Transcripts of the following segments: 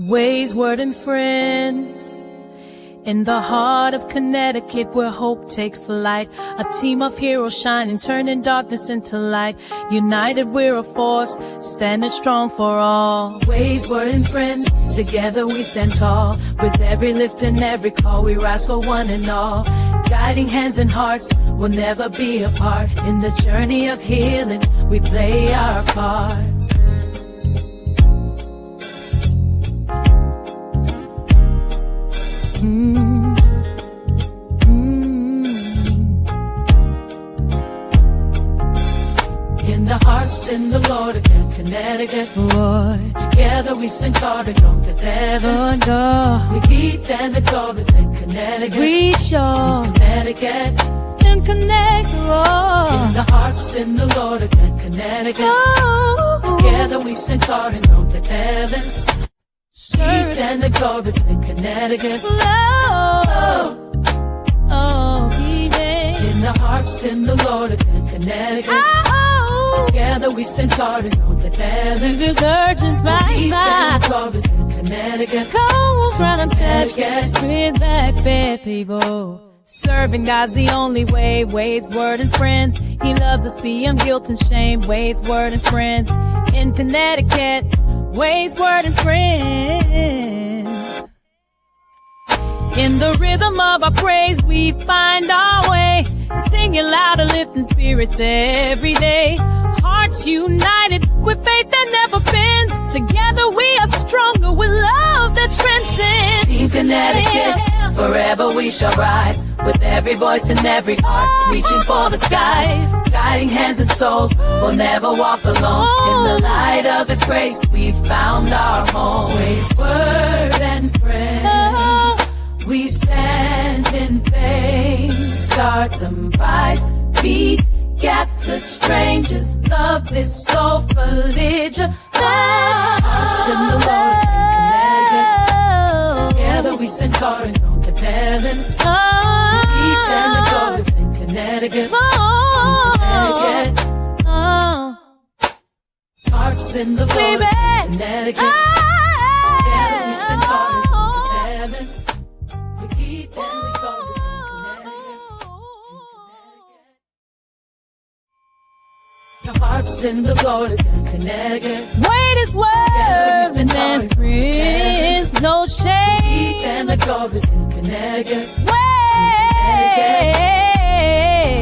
Ways, Word, and Friends. In the heart of Connecticut, where hope takes flight, a team of heroes shining, turning darkness into light. United, we're a force, standing strong for all. Ways, Word, and Friends, together we stand tall. With every lift and every call, we rise for one and all. Guiding hands and hearts, we'll never be apart. In the journey of healing, we play our part. In the hearts in the Lord again, Connecticut, Lord. Together we stand tall to go to heaven. We keep and the chorus in Connecticut. We show in Connecticut. In Connecticut, Lord. In the hearts in the Lord again, Connecticut. Oh. Together we stand tall and go to heavens. Keep and the chorus in Connecticut. Oh. In the hearts in the Lord again, Connecticut. Oh. Together we stand tall and go to heaven. The virgins right by. In Connecticut. Go around and touch. Bring back bad people. Serving God's the only way. Ways, Word, and Friends. He loves us beyond guilt and shame. Ways, Word, and Friends. In Connecticut. Ways, Word, and Friends. In the rhythm of our praise, we find our way. Singing louder, lifting spirits every day. Hearts united with faith that never bends. Together we are stronger with love that transcends. Team Connecticut, forever we shall rise. With every voice and every heart, reaching for the skies. Guiding hands and souls, we'll never walk alone. In the light of His grace, we found our home. Ways, Word, and Friends. We stand in faith, stars and brides, beat, captured strangers, love is so belligerent. Hearts in the Lord and Connecticut. Together we stand tall and on the heavens. Beat and the chorus in Connecticut. Hearts in the Lord and Connecticut. Together we stand tall and on the heavens. The hearts in the Lord again, Connecticut. Wait is Word and Friends, no shame. And the chorus in Connecticut.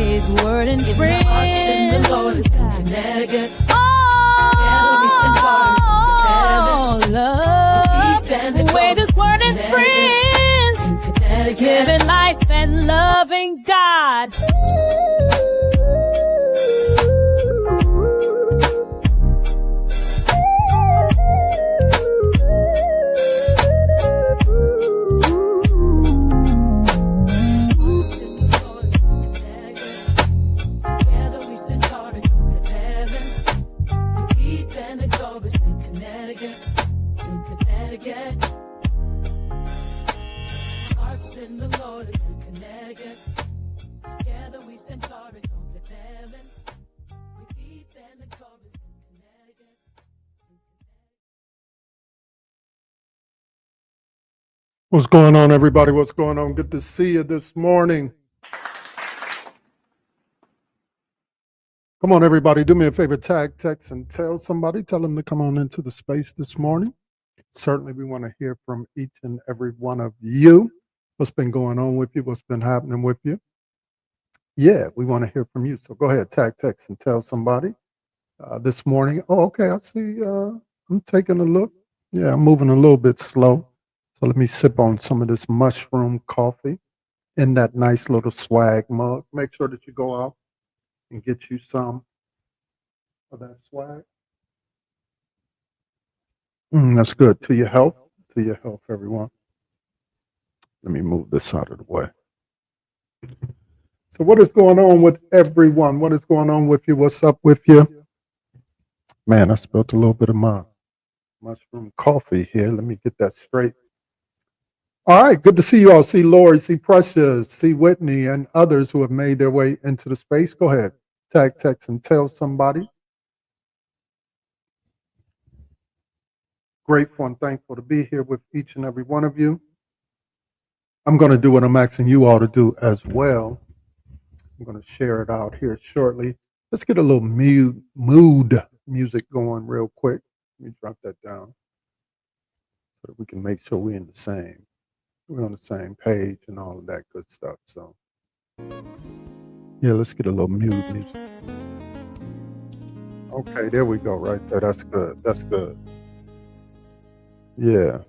Ways, Word, and Friends. The hearts in the Lord again, Connecticut. Oh, love. Wait is Word and Friends. Living life and loving God. What's going on, everybody? What's going on? Good to see you this morning. Come on, everybody. Do me a favor. Tag, text, and tell somebody. Tell them to come on into the space this morning. Certainly, we want to hear from each and every one of you. What's been going on with you? What's been happening with you? Yeah, we want to hear from you. So go ahead, tag, text, and tell somebody this morning. Oh, okay. I see. I'm taking a look. Yeah, I'm moving a little bit slow. So let me sip on some of this mushroom coffee in that nice little swag mug. Make sure that you go out and get you some of that swag. That's good. To your health. To your health, everyone. Let me move this out of the way. So what is going on with everyone? What is going on with you? What's up with you? Man, I spilled a little bit of my mushroom coffee here. Let me get that straight. All right, good to see you all. See Lori, see Precious, see Whitney, and others who have made their way into the space. Go ahead, tag, text, and tell somebody. Grateful and thankful to be here with each and every one of you. I'm going to do what I'm asking you all to do as well. I'm going to share it out here shortly. Let's get a little mood music going real quick. Let me drop that down so that we can make sure we're on the same page and all of that good stuff. So yeah, let's get a little mood music. Okay, there we go right there. That's good. That's good. Yeah.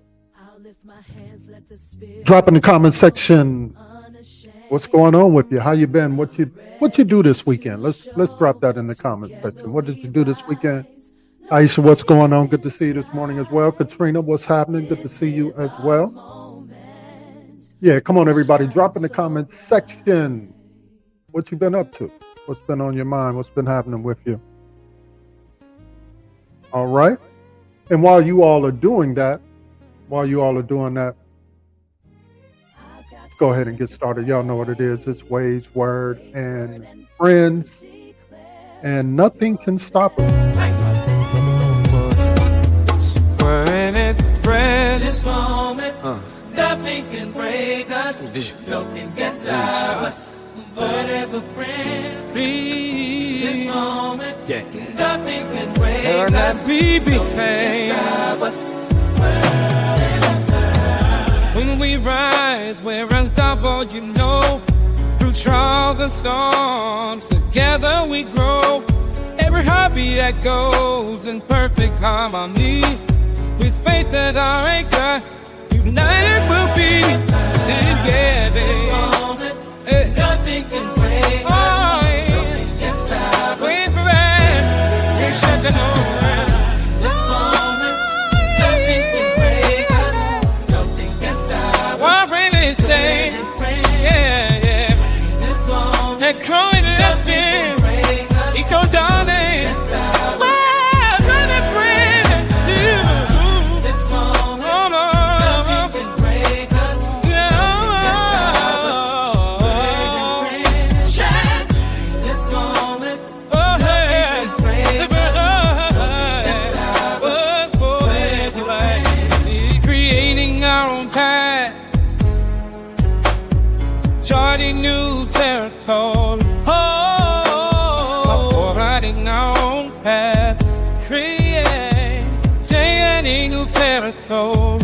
Drop in the comment section what's going on with you, how you been, what you do this weekend. Let's drop that in the comment section. What did you do this weekend? Aisha, what's going on? Good to see you this morning as well. Katrina, what's happening? Good to see you as well. Yeah, come on everybody, drop in the comment section what you been up to, what's been on your mind, what's been happening with you. All right. And while you all are doing that, let's go ahead and get started. Y'all know what it is. It's Wage, Word, and Friends. And nothing can stop us. We're in it, friends. This moment, nothing can break us. Nothing can stop us. Whatever friends. This moment, nothing can break us. Nothing can stop us. When we rise, we're unstoppable, you know. Through trials and storms, together we grow. Every heartbeat that goes in perfect harmony. With faith at our anchor, united we'll be together. Nothing can break us. Nothing can stop us. Wait for it. We're shutting over. This moment, nothing can break us. Nothing can stop us. We're really staying. Yeah, yeah. This moment, and growing nothing. He goes down there. New territory, riding our own path, creating new territory,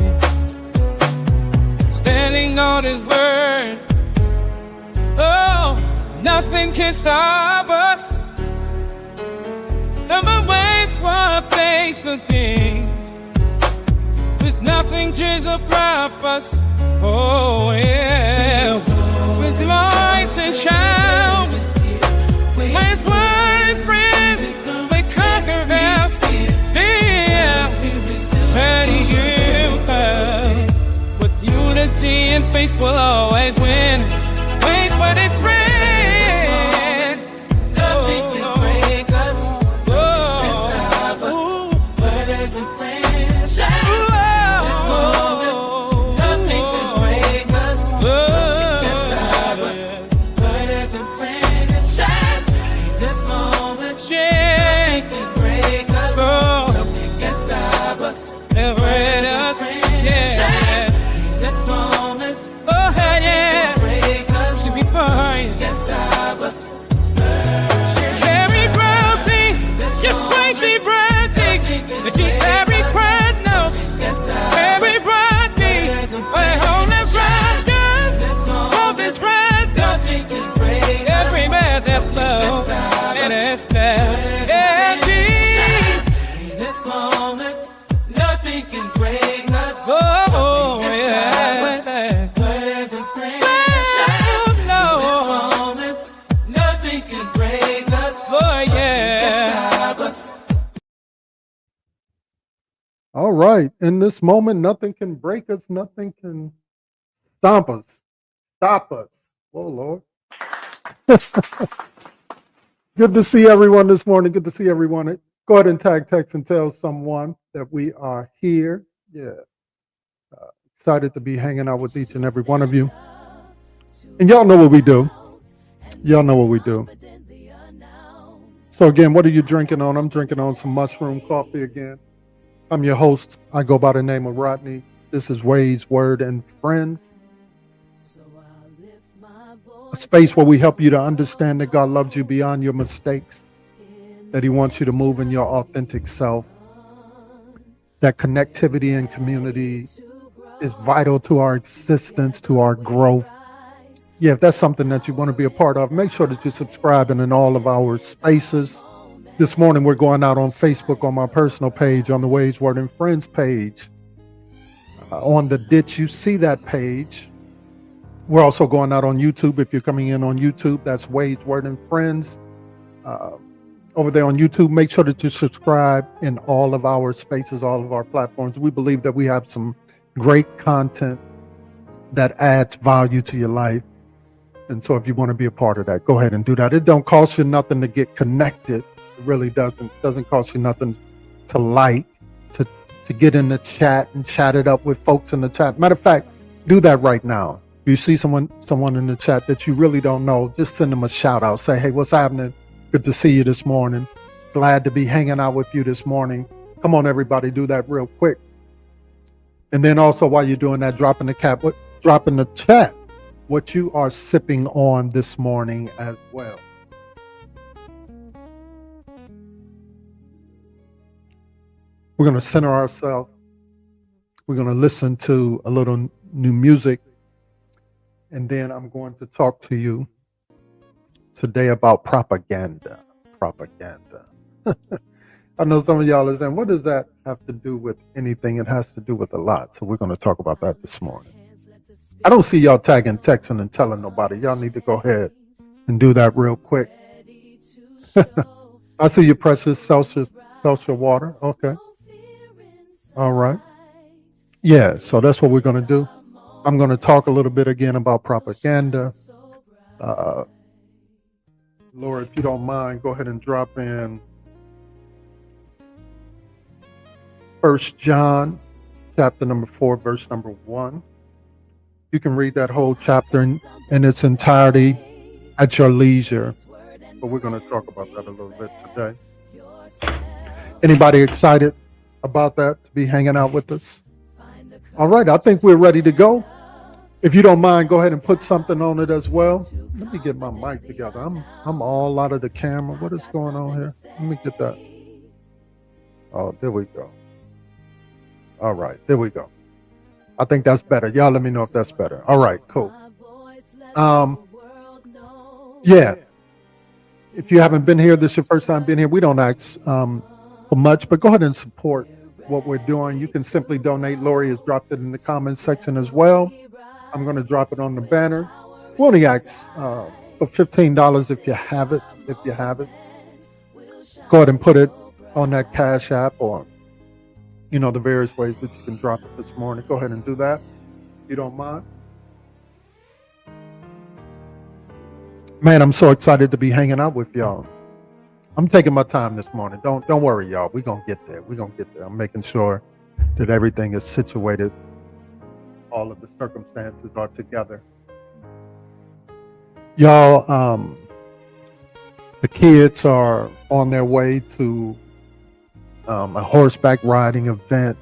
standing on His word. Oh, nothing can stop us. Never waits for face the things. With nothing just a purpose. Oh yeah. With voice and shout, His word, friend, we conquer our fear. Turn you with unity and faith will always win. Wait for the friend. Nothing can break us. Can stop us. But every friend shout. This moment, nothing can break us. Every breath knows, every breath beats, we're holding breath, hold this breath, every breath that's low, and it's fast, this moment, nothing can break us, oh, yeah, this moment, nothing can break us, oh, yeah. All right. In this moment, nothing can break us. Nothing can stop us. Oh, Lord. Good to see everyone this morning. Good to see everyone. Go ahead and tag, text, and tell someone that we are here. Yeah. Excited to be hanging out with each and every one of you. And y'all know what we do. So again, what are you drinking on? I'm drinking on some mushroom coffee again. I'm your host. I go by the name of Rodney. This is Ways, Word, and Friends, a space where we help you to understand that God loves you beyond your mistakes, that He wants you to move in your authentic self, that connectivity and community is vital to our existence, to our growth. Yeah, if that's something that you want to be a part of, make sure that you're subscribing in all of our spaces. This morning, we're going out on Facebook on my personal page, on the Ways, Word, and Friends page. On the Did You See That page. We're also going out on YouTube. If you're coming in on YouTube, that's Ways, Word, and Friends. Over there on YouTube, make sure that you subscribe in all of our spaces, all of our platforms. We believe that we have some great content that adds value to your life. And so if you want to be a part of that, go ahead and do that. It don't cost you nothing to get connected. It really doesn't. It doesn't cost you nothing to like, to get in the chat and chat it up with folks in the chat. Matter of fact, do that right now. If you see someone in the chat that you really don't know, just send them a shout out. Say, hey, what's happening? Good to see you this morning. Glad to be hanging out with you this morning. Come on, everybody, do that real quick. And then also while you're doing that, drop in the chat what you are sipping on this morning as well. We're going to center ourselves. We're going to listen to a little new music. And then I'm going to talk to you today about propaganda. Propaganda. I know some of y'all are saying, what does that have to do with anything? It has to do with a lot. So we're going to talk about that this morning. I don't see y'all tagging, texting, and telling nobody. Y'all need to go ahead and do that real quick. I see your precious Celsius water. Okay. All right. Yeah, so that's what we're going to do. I'm going to talk a little bit again about propaganda. Laura, if you don't mind, go ahead and drop in 1 John chapter number 4, verse number 1. You can read that whole chapter in its entirety at your leisure. But we're going to talk about that a little bit today. Anybody excited about that, to be hanging out with us? All right, I think we're ready to go. If you don't mind, go ahead and put something on it as well. Let me get my mic together. I'm all out of the camera. What is going on here? Let me get that. Oh, there we go. All right, there we go. I think that's better. Y'all let me know if that's better. All right, cool. Yeah. If you haven't been here, this is your first time being here. We don't ask for much, but go ahead and support what we're doing. You can simply donate. Lori has dropped it in the comments section as well. I'm going to drop it on the banner. We only ask for $15 if you have it. If you have it, go ahead and put it on that Cash App or, the various ways that you can drop it this morning. Go ahead and do that if you don't mind. Man, I'm so excited to be hanging out with y'all. I'm taking my time this morning. Don't worry, y'all. We're going to get there. We're going to get there. I'm making sure that everything is situated. All of the circumstances are together. Y'all, the kids are on their way to a horseback riding event.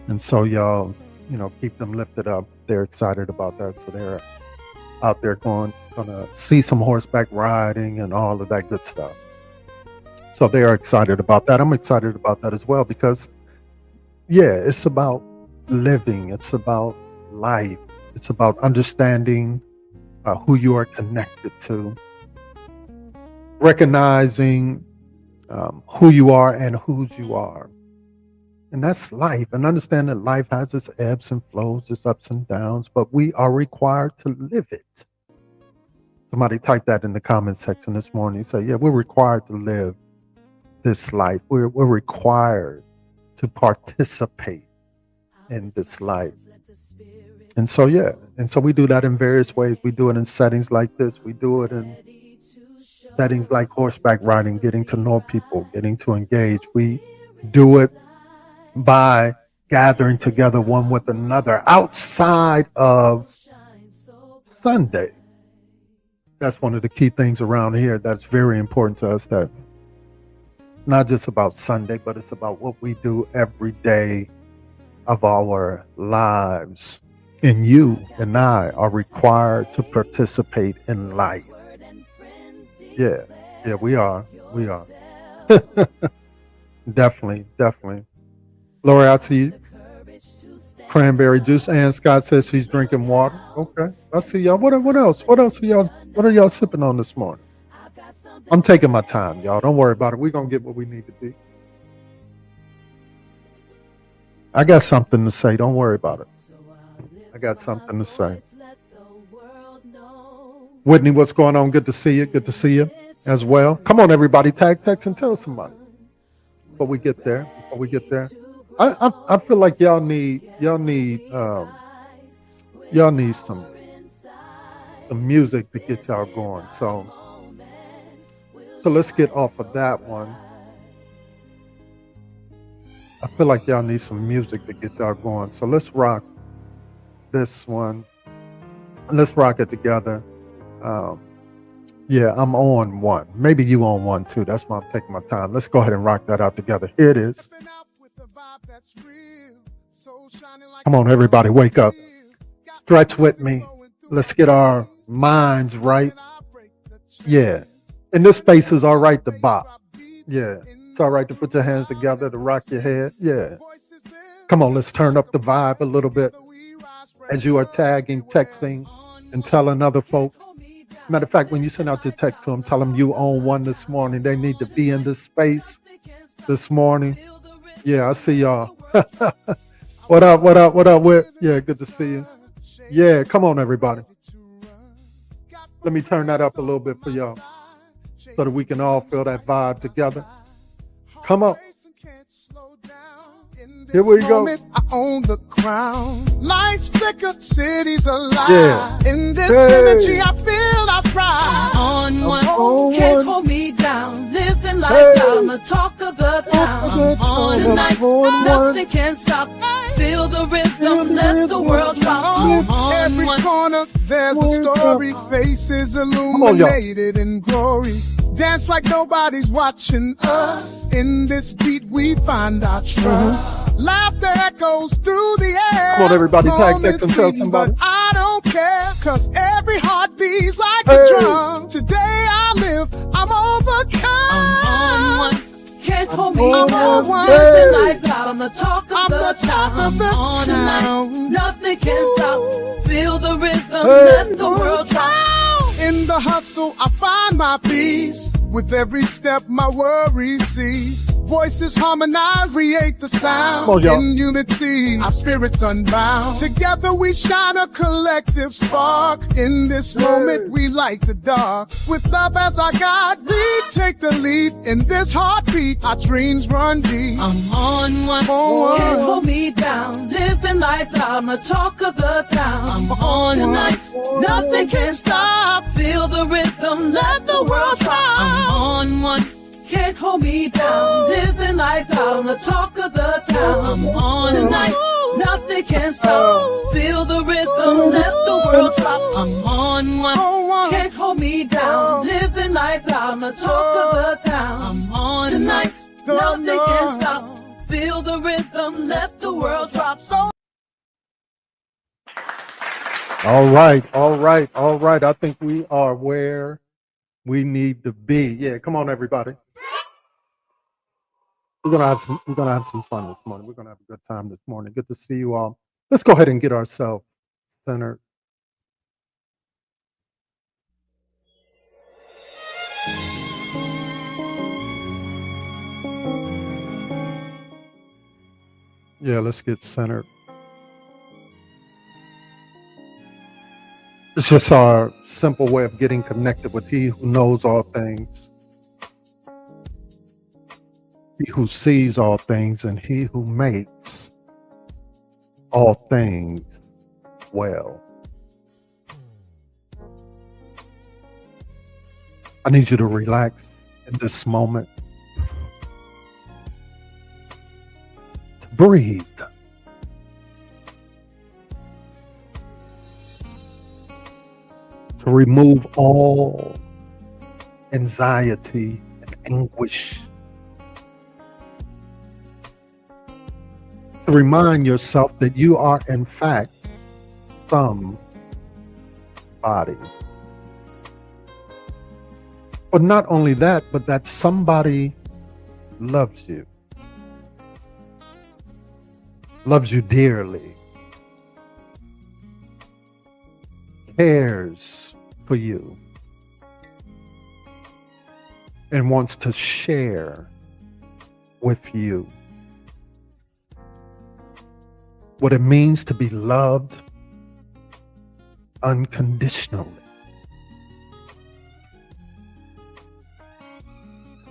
And so y'all, keep them lifted up. They're excited about that. So they're out there going to see some horseback riding and all of that good stuff. So they are excited about that. I'm excited about that as well because, it's about living. It's about life. It's about understanding who you are connected to, recognizing who you are and whose you are. And that's life. And understand that life has its ebbs and flows, its ups and downs, but we are required to live it. Somebody typed that in the comment section this morning. Say, we're required to live this life. We're required to participate in this life. And so, we do that in various ways. We do it in settings like this. We do it in settings like horseback riding, getting to know people, getting to engage. We do it by gathering together one with another outside of Sunday. That's one of the key things around here that's very important to us, that not just about Sunday, but it's about what we do every day of our lives. And you and I are required to participate in life. Yeah, we are. We are. Definitely. Lori, I see you. Cranberry juice. Ann Scott says she's drinking water. Okay, I see y'all. What else? What are y'all sipping on this morning? I'm taking my time, y'all. Don't worry about it. We're gonna get what we need to be. I got something to say. Don't worry about it. I got something to say. Whitney, what's going on? Good to see you. Good to see you as well. Come on, everybody. Tag, text, and tell somebody. Before we get there. I feel like y'all need some music to get y'all going. So let's get off of that one. I feel like y'all need some music to get y'all going. So let's rock this one. Let's rock it together. Yeah, I'm on one. Maybe you on one too. That's why I'm taking my time. Let's go ahead and rock that out together. Here it is. Come on, everybody, wake up. Stretch with me. Let's get our minds right. Yeah. And this space is all right to bop. Yeah. It's all right to put your hands together, to rock your head. Yeah. Come on, let's turn up the vibe a little bit as you are tagging, texting, and telling other folks. Matter of fact, when you send out your text to them, tell them you own one this morning. They need to be in this space this morning. Yeah, I see y'all. What up, Whit? Yeah, good to see you. Yeah, come on, everybody. Let me turn that up a little bit for y'all so that we can all feel that vibe together. Come on. Here we go. I own the crown. Lights flicker, cities alive. Yeah. In this energy, I feel I thrive. On one, can't hold me down. Living life out, I'm the talk of the town. On tonight, nothing can stop. Feel the rhythm, let the world drop. On every corner, there's a story. Faces illuminated in glory. Dance like nobody's watching us. In this beat, we find our trust. Laughter echoes through the air. Come on, everybody, tag, text, and tell somebody. But I don't care, cause every heart beats like a drum. Today I live, I'm overcome. I'm on one, can't hold me I'm down. on one. Living life out, I'm the talk of I'm the the talk town. of the On tonight, town. nothing can stop. Feel the rhythm, let the world drop. In the hustle, I find my peace. With every step, my worries cease. Voices harmonize, create the sound. In unity, our spirits unbound. Together we shine a collective spark. In this moment, we light the dark. With love as our guide, we take the lead. In this heartbeat, our dreams run deep. I'm on one, can't hold me down. Living life loud, I'm the talk of the town. I'm on tonight, nothing can stop. Feel the rhythm, let the world drop. I'm on one, can't hold me down. Living life loud, I'm the talk of the town. I'm on tonight, nothing can stop. Feel the rhythm, let the world drop. I'm on one, can't hold me down. Living life loud, I'm the talk of the town. I'm on tonight, nothing can stop. Feel the rhythm, let the world drop. So All right. I think we are where we need to be. Yeah, come on, everybody. We're gonna have some fun this morning. We're gonna have a good time this morning. Good to see you all. Let's go ahead and get ourselves centered. Yeah, let's get centered. It's just our simple way of getting connected with He who knows all things, He who sees all things, and He who makes all things well. I need you to relax in this moment. To breathe. To remove all anxiety and anguish to remind yourself that you are, in fact, somebody. But not only that, but that somebody loves you dearly, cares for you, and wants to share with you what it means to be loved unconditionally.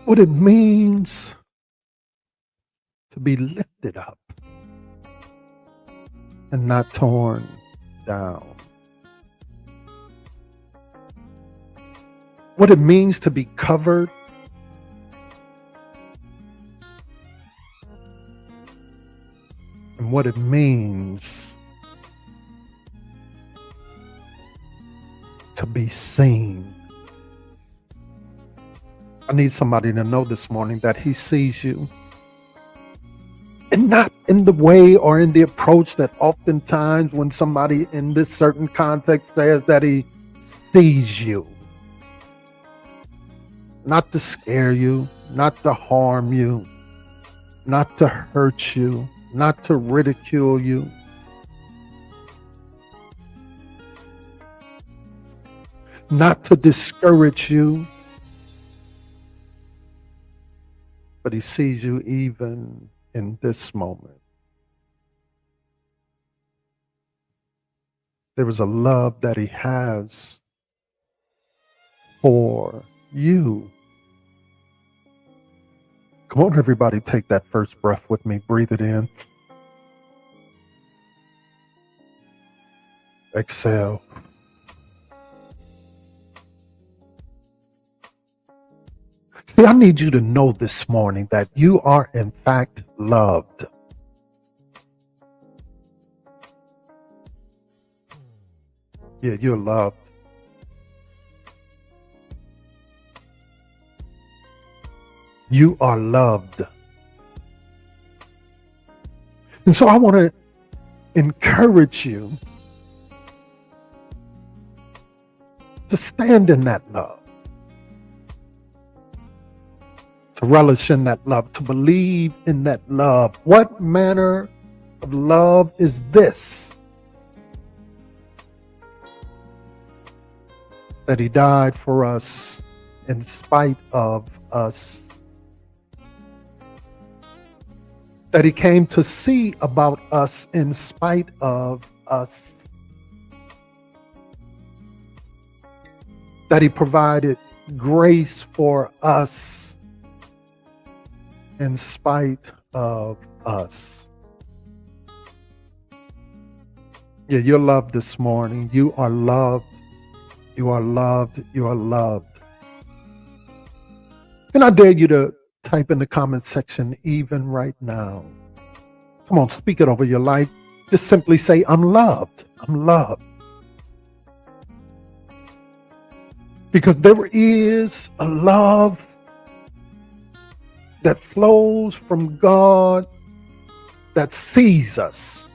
What it means to be lifted up and not torn down. What it means to be covered and what it means to be seen. I need somebody to know this morning that he sees you. And not in the way or in the approach that oftentimes when somebody in this certain context says that he sees you. Not to scare you, not to harm you, not to hurt you, not to ridicule you. Not to discourage you. But he sees you even in this moment. There is a love that he has for you. Come on, everybody, take that first breath with me. Breathe it in. Exhale. See, I need you to know this morning that you are in fact loved. Yeah, you're loved. You are loved. And so I want to encourage you to stand in that love. To relish in that love, to believe in that love. What manner of love is this? That he died for us in spite of us. That he came to see about us in spite of us. That he provided grace for us in spite of us. Yeah, you're loved this morning. You are loved. You are loved. You are loved. And I dare you to type in the comment section even right now. Come on, speak it over your life. Just simply say, I'm loved. I'm loved. Because there is a love that flows from God that sees us.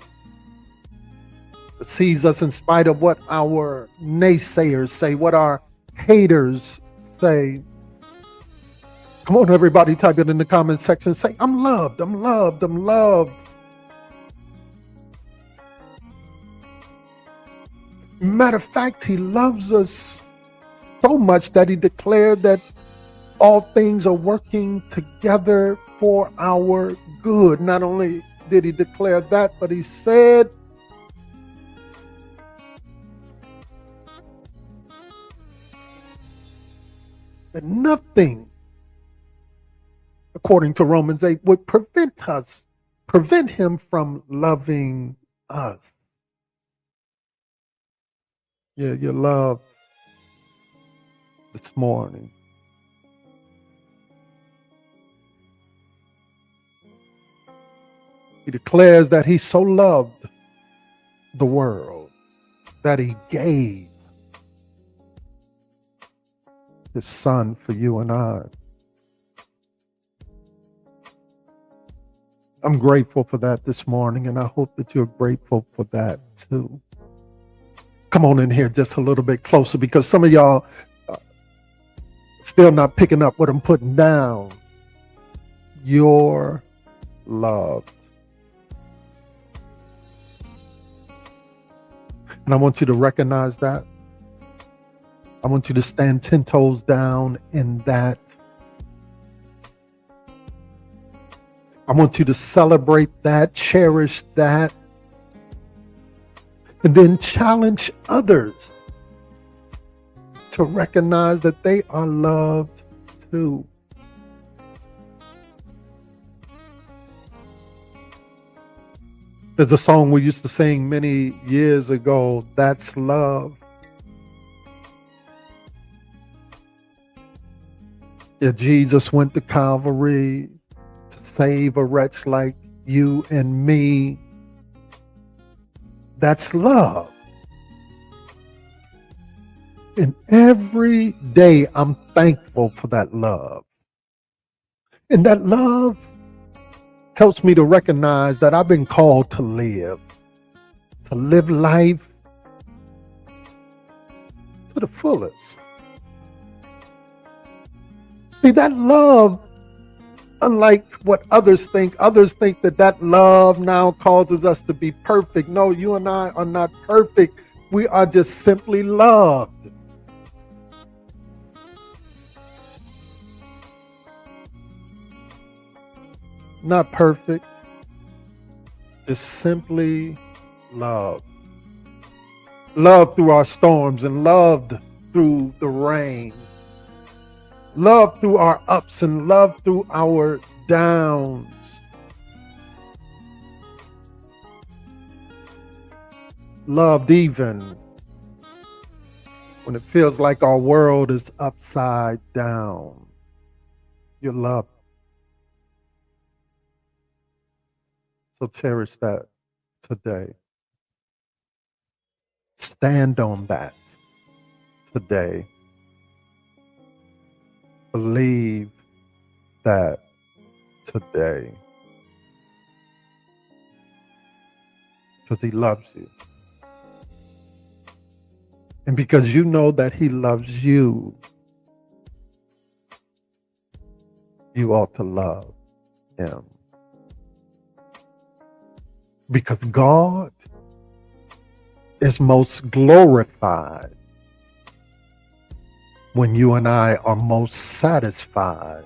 That sees us in spite of what our naysayers say, what our haters say. Come on, everybody, type it in the comment section. Say, I'm loved, I'm loved, I'm loved. Matter of fact, he loves us so much that he declared that all things are working together for our good. Not only did he declare that, but he said that nothing, according to Romans 8, would prevent him from loving us. Yeah, you're loved this morning. He declares that he so loved the world that he gave his son for you and I. I'm grateful for that this morning, and I hope that you're grateful for that too. Come on in here just a little bit closer, because some of y'all still not picking up what I'm putting down. You're loved. And I want you to recognize that. I want you to stand 10 toes down in that. I want you to celebrate that, cherish that, and then challenge others to recognize that they are loved too. There's a song we used to sing many years ago, That's Love. Yeah, Jesus went to Calvary to save a wretch like you and me. That's love. And every day I'm thankful for that love. And that love helps me to recognize that I've been called to live life to the fullest. See, that love, unlike what others think that love now causes us to be perfect. No, you and I are not perfect. We are just simply loved. Not perfect, just simply loved. Loved through our storms and loved through the rain. Loved through our ups and loved through our downs. Loved even when it feels like our world is upside down. You're loved. So cherish that today. Stand on that today. Believe that today. Because he loves you. And because you know that he loves you, you ought to love him. Because God is most glorified when you and I are most satisfied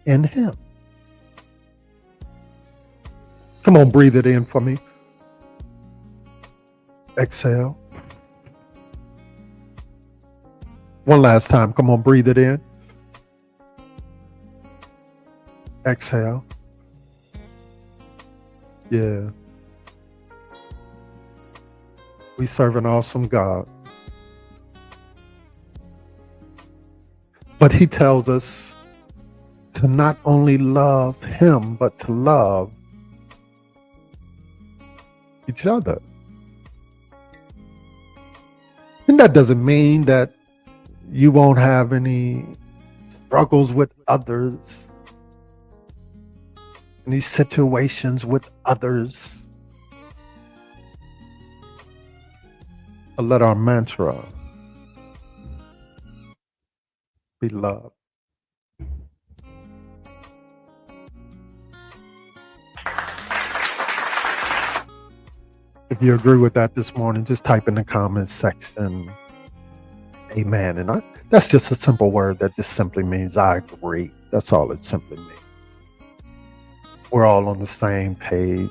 in him. Come on, breathe it in for me. Exhale. One last time. Come on, breathe it in. Exhale. Yeah. We serve an awesome God. But he tells us to not only love him, but to love each other. And that doesn't mean that you won't have any struggles with others, any situations with others. But let our mantra be love. If you agree with that this morning, just type in the comments section, amen. And that's just a simple word that just simply means I agree. That's all it simply means. We're all on the same page,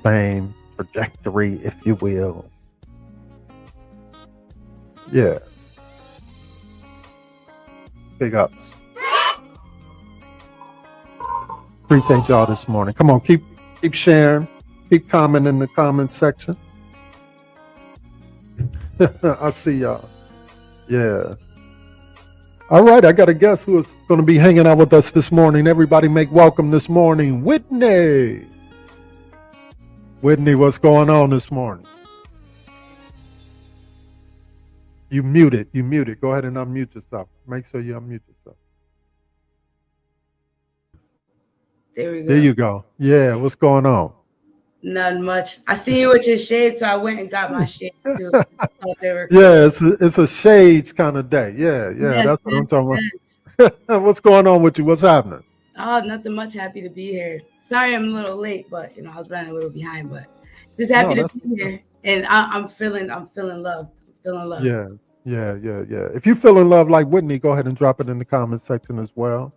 same trajectory, if you will. Yeah. Big ups. Appreciate y'all this morning. Come on, keep sharing, keep commenting in the comment section. I see y'all. Yeah. All right, I got a guest who is going to be hanging out with us this morning. Everybody make welcome this morning, Whitney. Whitney, what's going on this morning? You muted. Go ahead and unmute yourself. Make sure you unmute yourself. There we go. There you go. Yeah, what's going on? None much. I see you with your shades, so I went and got my shades too. Yeah, it's a shades kind of day. Yeah, Yes, that's what I'm yes, talking yes. about. What's going on with you? What's happening? Oh, nothing much. Happy to be here. Sorry I'm a little late, but I was running a little behind, but just happy No, to be here. And I'm feeling loved. I'm feeling loved. yeah. If you feel in love like Whitney, go ahead and drop it in the comment section as well.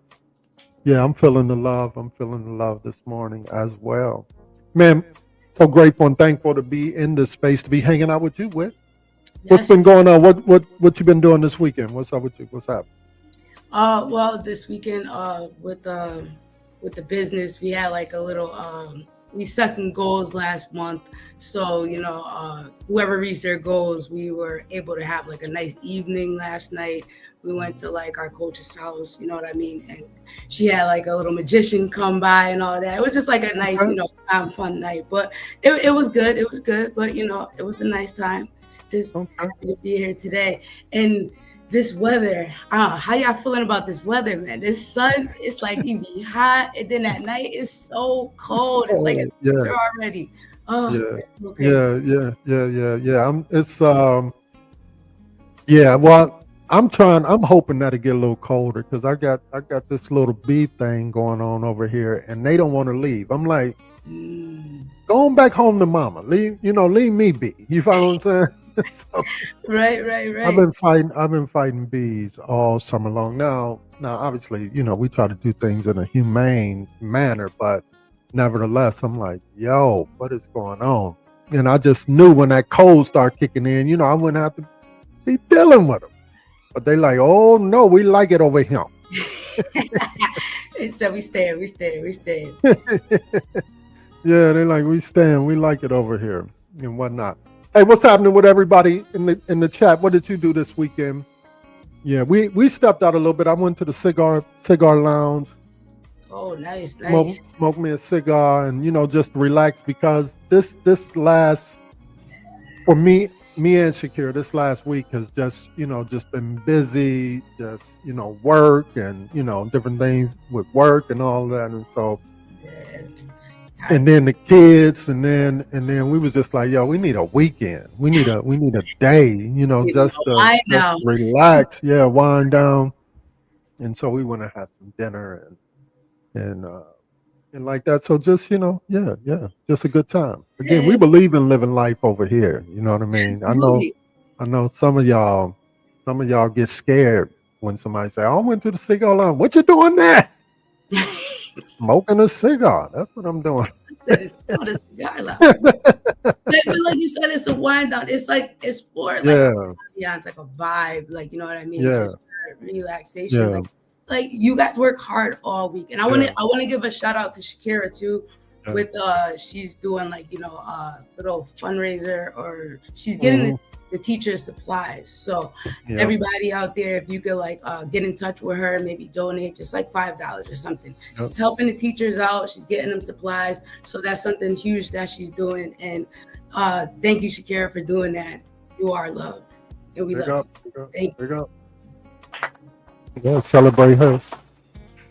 Yeah, I'm feeling the love. I'm feeling the love this morning as well. Man, so grateful and thankful to be in this space, to be hanging out with you, Whit. What's Yes. been going on? What you been doing this weekend? What's up with you? What's happening? Well, this weekend, with the business, we had like a little, we set some goals last month. So, whoever reached their goals, we were able to have like a nice evening last night. We went to like our coach's house, you know what I mean? And she had like a little magician come by and all that. It was just like a nice, fun night, but it was good. It was good, but it was a nice time. Just happy to be here today. And this weather, how y'all feeling about this weather, man? This sun, it's like it be hot, and then at night it's so cold. It's like it's winter already. Oh, Well, I'm hoping that it get a little colder because I got this little bee thing going on over here, and they don't want to leave. I'm like, going back home to mama. Leave me be. You follow what I'm saying? So, right. I've been fighting bees all summer long. Now, obviously, we try to do things in a humane manner, but nevertheless, I'm like, yo, what is going on? And I just knew when that cold started kicking in, I wouldn't have to be dealing with them. But they like, oh no, we like it over here. So we staying. Yeah, they like we like it over here and whatnot. Hey, what's happening with everybody in the chat? What did you do this weekend? Yeah, we stepped out a little bit. I went to the cigar lounge. Oh, nice. Smoked me a cigar and just relax because this last for me and Shakira, this last week has just been busy, just work and different things with work and all that, and so. And then the kids, and then we was just like, yo, we need a weekend. We need a day, just to relax, wind down. And so we went and had some dinner and like that. So just just a good time. Again, we believe in living life over here. You know what I mean? I know some of y'all get scared when somebody say, "Oh, I went to the cigar lounge." What you doing there? Smoking a cigar. That's what I'm doing. It's not a cigar lounge. But like you said, it's a wind down. It's like it's for like it's like a vibe. Like you know what I mean? Yeah. Just relaxation. Yeah. Like you guys work hard all week, and I want to give a shout out to Shakira too. Yeah. With she's doing like little fundraiser, or she's getting the teacher supplies. So everybody out there, if you could like get in touch with her, maybe donate just like $5 or something. Yep. She's helping the teachers out. She's getting them supplies. So that's something huge that she's doing. And thank you, Shakira, for doing that. You are loved, and we love you. Thank you. Yeah, celebrate her.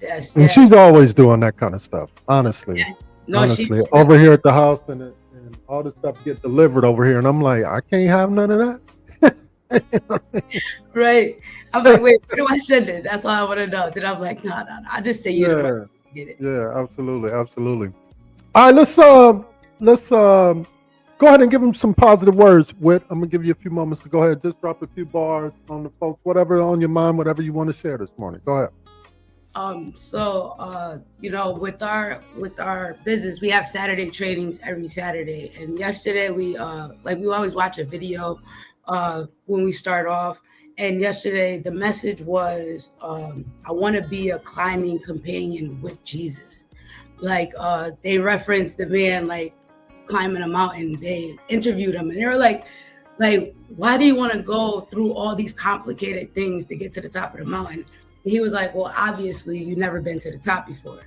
Yes, and she's always doing that kind of stuff. Honestly. Yeah. No, honestly, over here at the house and all this stuff get delivered over here, and I'm like, I can't have none of that. Right. I'm like, wait, where do I send it? That's all I want to know. Then I'm like, no. I'll just say you to get it. Yeah, absolutely. All right, let's go ahead and give them some positive words. Whit, I'm gonna give you a few moments to go ahead, just drop a few bars on the folks, whatever on your mind, whatever you want to share this morning. Go ahead. With our business, we have Saturday trainings every Saturday. And yesterday we always watch a video when we start off. And yesterday the message was, I want to be a climbing companion with Jesus. Like they referenced the man like climbing a mountain. They interviewed him and they were like, why do you want to go through all these complicated things to get to the top of the mountain? He was like, well, obviously you've never been to the top before.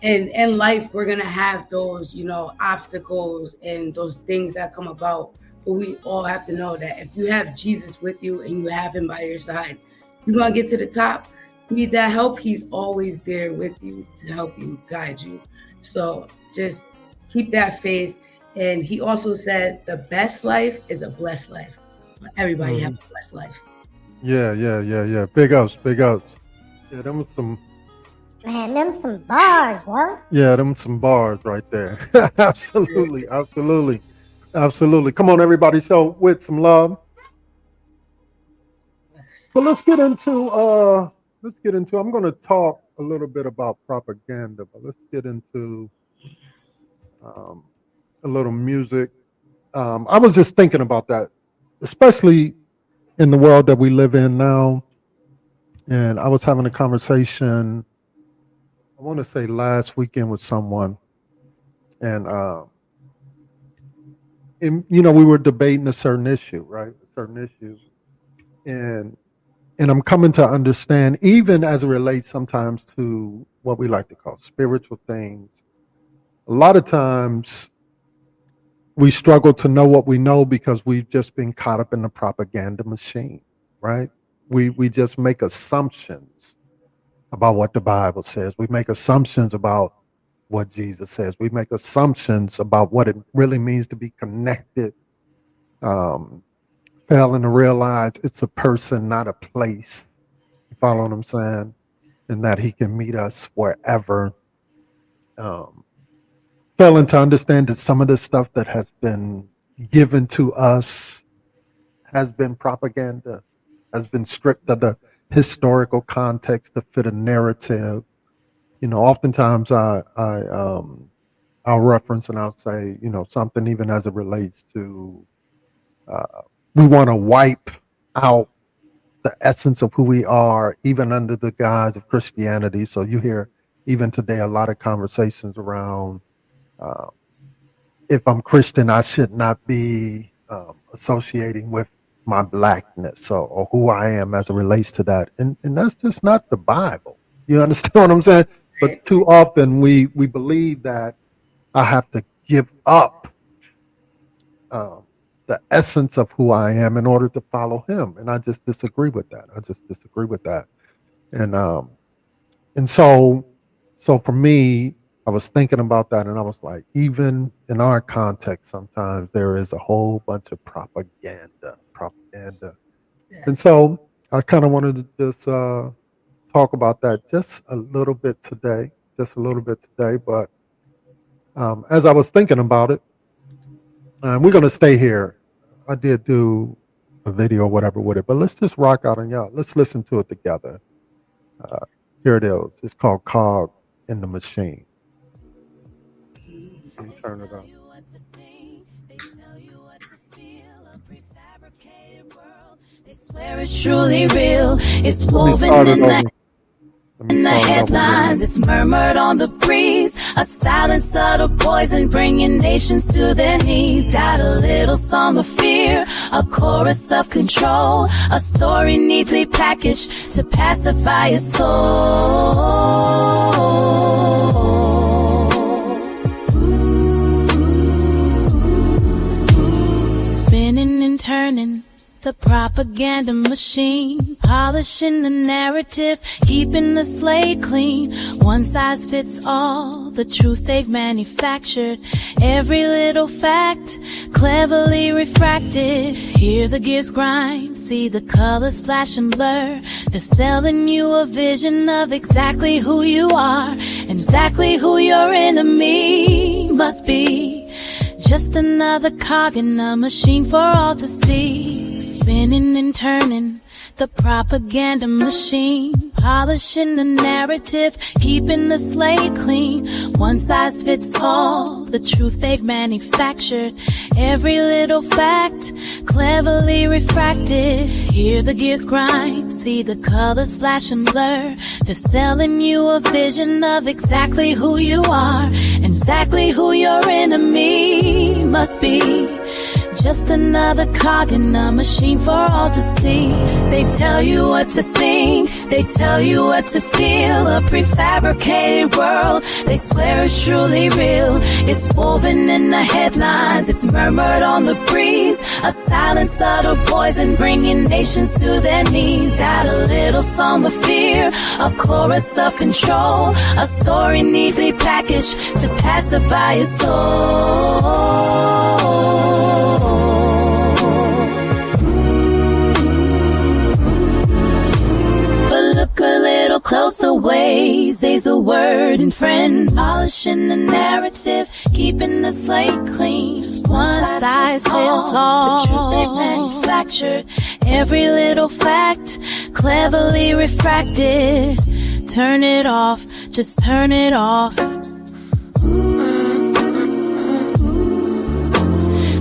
And in life, we're going to have those, obstacles and those things that come about. But we all have to know that if you have Jesus with you and you have him by your side, you're going to get to the top. need that help, he's always there with you to help you, guide you. So just keep that faith. And he also said the best life is a blessed life. So everybody have a blessed life. Yeah. Big ups. Yeah, them was some. Man, them some bars, yo. Yeah, them some bars right there. Absolutely. Come on, everybody, show with some love. So let's get into. I'm going to talk a little bit about propaganda, but let's get into a little music. I was just thinking about that, especially in the world that we live in now. And I was having a conversation, I want to say last weekend, with someone, and we were debating a certain issue, right? And I'm coming to understand, even as it relates sometimes to what we like to call spiritual things, a lot of times we struggle to know what we know because we've just been caught up in the propaganda machine, right? We just make assumptions about what the Bible says. We make assumptions about what Jesus says. We make assumptions about what it really means to be connected. Failing to realize it's a person, not a place. You follow what I'm saying? And that he can meet us wherever. Failing to understand that some of the stuff that has been given to us has been propaganda, has been stripped of the historical context to fit a narrative. Oftentimes I'll reference and I'll say, something even as it relates to, we want to wipe out the essence of who we are, even under the guise of Christianity. So you hear even today a lot of conversations around, if I'm Christian, I should not be associating with my blackness or who I am as it relates to that. And that's just not the Bible. You understand what I'm saying? But too often we believe that I have to give up the essence of who I am in order to follow him. And I just disagree with that. And so for me, I was thinking about that, and I was like, even in our context, sometimes there is a whole bunch of propaganda. Yes. And so I kind of wanted to just talk about that just a little bit today. But as I was thinking about it, we're going to stay here. I did do a video or whatever with it, but let's just rock out on y'all. Let's listen to it together. Here it is. It's called Cog in the Machine. Turn it on. They swear it's truly real. It's woven in the headlines. It's murmured on the breeze. A silent, subtle poison bringing nations to their knees. Got a little song of fear, a chorus of control, a story neatly packaged to pacify your soul. Turning the propaganda machine, polishing the narrative, keeping the slate clean. One size fits all, the truth they've manufactured. Every little fact, cleverly refracted. Hear the gears grind, see the colors flash and blur. They're selling you a vision of exactly who you are, exactly who your enemy must be. Just another cog in a machine for all to see. Spinning and turning the propaganda machine, polishing the narrative, keeping the slate clean. One size fits all, the truth they've manufactured. Every little fact, cleverly refracted. Hear the gears grind, see the colors flash and blur. They're selling you a vision of exactly who you are, exactly who your enemy must be. Just another cog in a machine for all to see. They tell you what to think, They tell you what to feel, a prefabricated world. They swear it's truly real. It's woven in the headlines, it's murmured on the breeze. A silent, subtle poison bringing nations to their knees. Got a little song of fear, a chorus of control, a story neatly packaged to pacify your soul. Look a little closer, waves, there's a word and friend. Polishing the narrative, keeping the slate clean. One size fits all, the truth they've manufactured. Every little fact, cleverly refracted. Turn it off, just turn it off.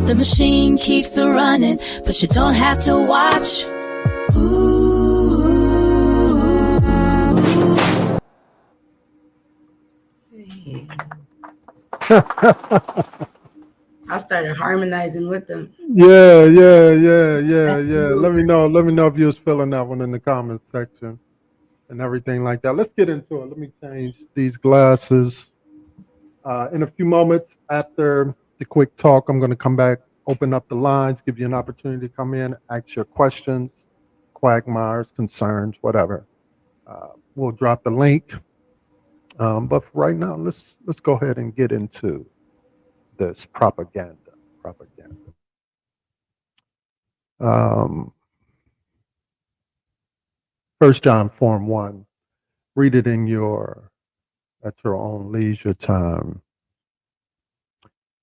The machine keeps a running, but you don't have to watch. I started harmonizing with them. Yeah. Let me know if you was feeling that one in the comment section and everything like that. Let's get into it. Let me change these glasses. In a few moments after the quick talk, I'm going to come back, open up the lines, give you an opportunity to come in, ask your questions, quagmires, concerns, whatever. We'll drop the link. But for right now, let's go ahead and get into this propaganda. 1 John 4:1. Read it at your own leisure time.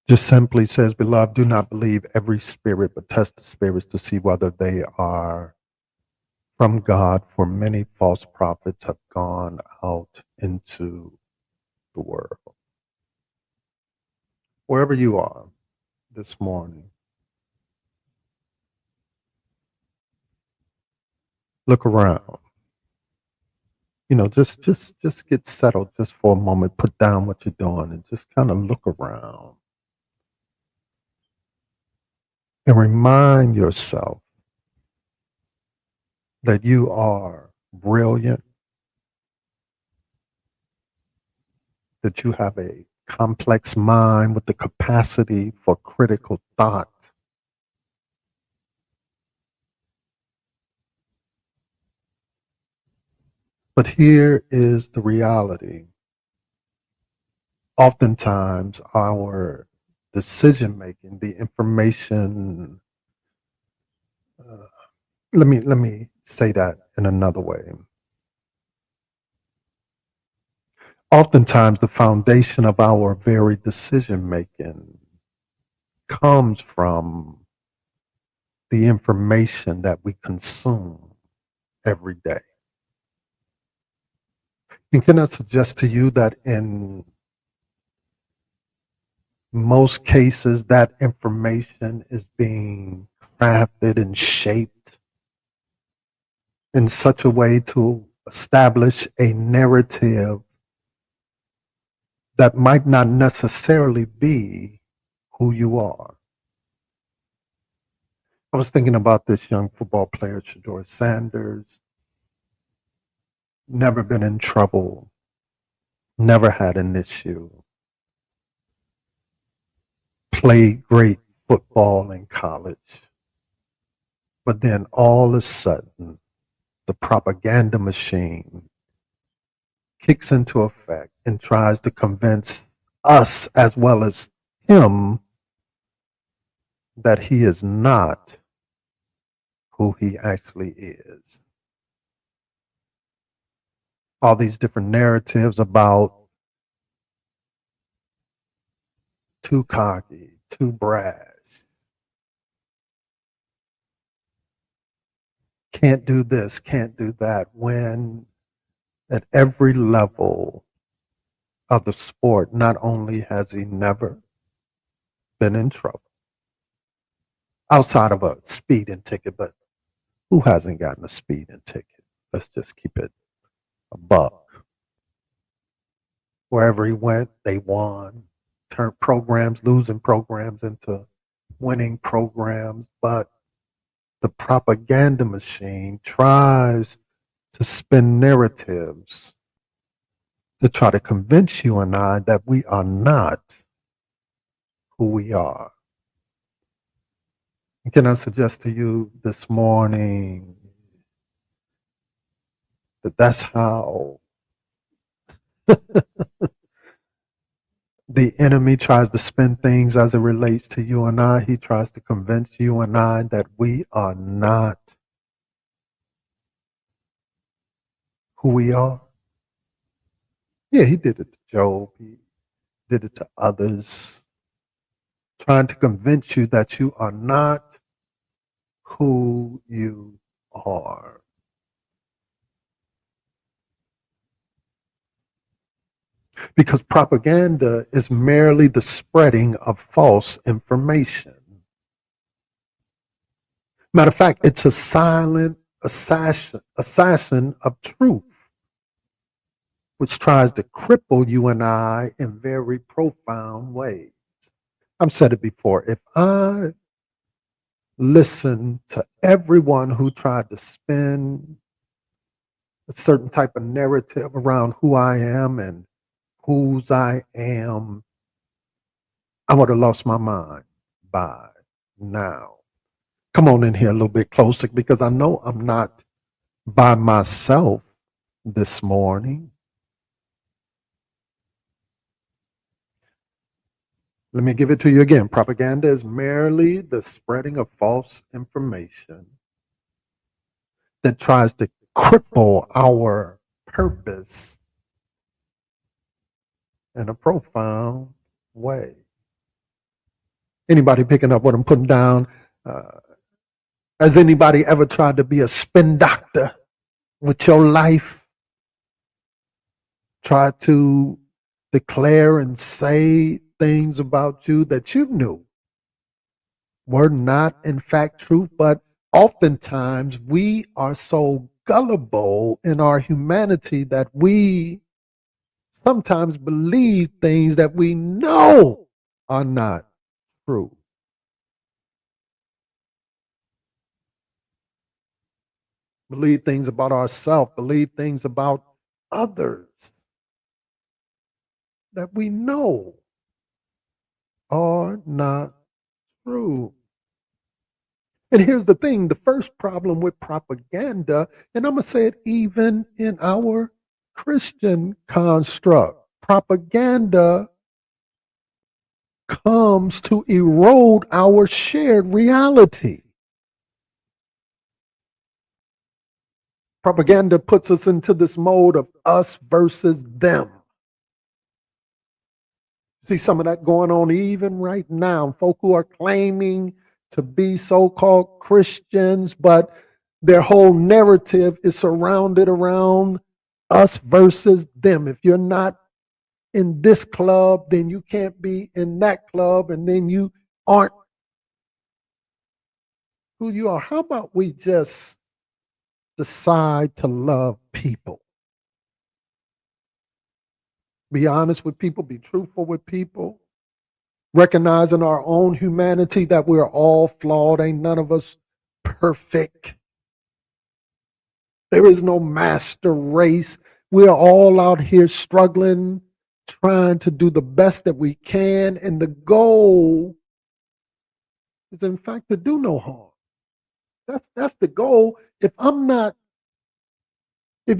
Just simply says, "Beloved, do not believe every spirit, but test the spirits to see whether they are from God, for many false prophets have gone out into the world." Wherever you are this morning, look around. Just get settled just for a moment. Put down what you're doing and just kind of look around. And remind yourself that you are brilliant, that you have a complex mind with the capacity for critical thought. But here is the reality. Oftentimes, our decision making, the information, let me say that in another way. Oftentimes, the foundation of our very decision making comes from the information that we consume every day. And can I suggest to you that in most cases, that information is being crafted and shaped in such a way to establish a narrative that might not necessarily be who you are. I was thinking about this young football player, Shedeur Sanders. Never been in trouble, never had an issue. Played great football in college. But then all of a sudden, the propaganda machine kicks into effect and tries to convince us as well as him that he is not who he actually is. All these different narratives about too cocky, too brash, can't do this, can't do that, when at every level of the sport, not only has he never been in trouble, outside of a speeding ticket, but who hasn't gotten a speeding ticket? Let's just keep it a buck. Wherever he went, they won. Turned programs, losing programs into winning programs. But the propaganda machine tries to spin narratives to try to convince you and I that we are not who we are. And can I suggest to you this morning that that's how the enemy tries to spin things as it relates to you and I? He tries to convince you and I that we are not who we are. Yeah, he did it to Job. He did it to others, trying to convince you that you are not who you are. Because propaganda is merely the spreading of false information. Matter of fact, it's a silent assassin of truth, which tries to cripple you and I in very profound ways. I've said it before. If I listen to everyone who tried to spin a certain type of narrative around who I am and whose I am, I would have lost my mind by now. Come on in here a little bit closer, because I know I'm not by myself this morning. Let me give it to you again. Propaganda is merely the spreading of false information that tries to cripple our purpose in a profound way. Anybody picking up what I'm putting down? Has anybody ever tried to be a spin doctor with your life? Try to declare and say things about you that you knew were not in fact truth, but oftentimes we are so gullible in our humanity that we sometimes believe things that we know are not true. Believe things about ourselves, believe things about others that we know are not true. And here's the thing, the first problem with propaganda, and I'm going to say it even in our Christian construct, propaganda comes to erode our shared reality. Propaganda puts us into this mode of us versus them. See some of that going on even right now. Folk who are claiming to be so-called Christians, but their whole narrative is surrounded around us versus them. If you're not in this club, then you can't be in that club, and then you aren't who you are. How about we just decide to love people? Be honest with people, be truthful with people, recognizing our own humanity, that we're all flawed. Ain't none of us perfect. There is no master race. We're all out here struggling, trying to do the best that we can, and the goal is in fact to do no harm. That's the goal. If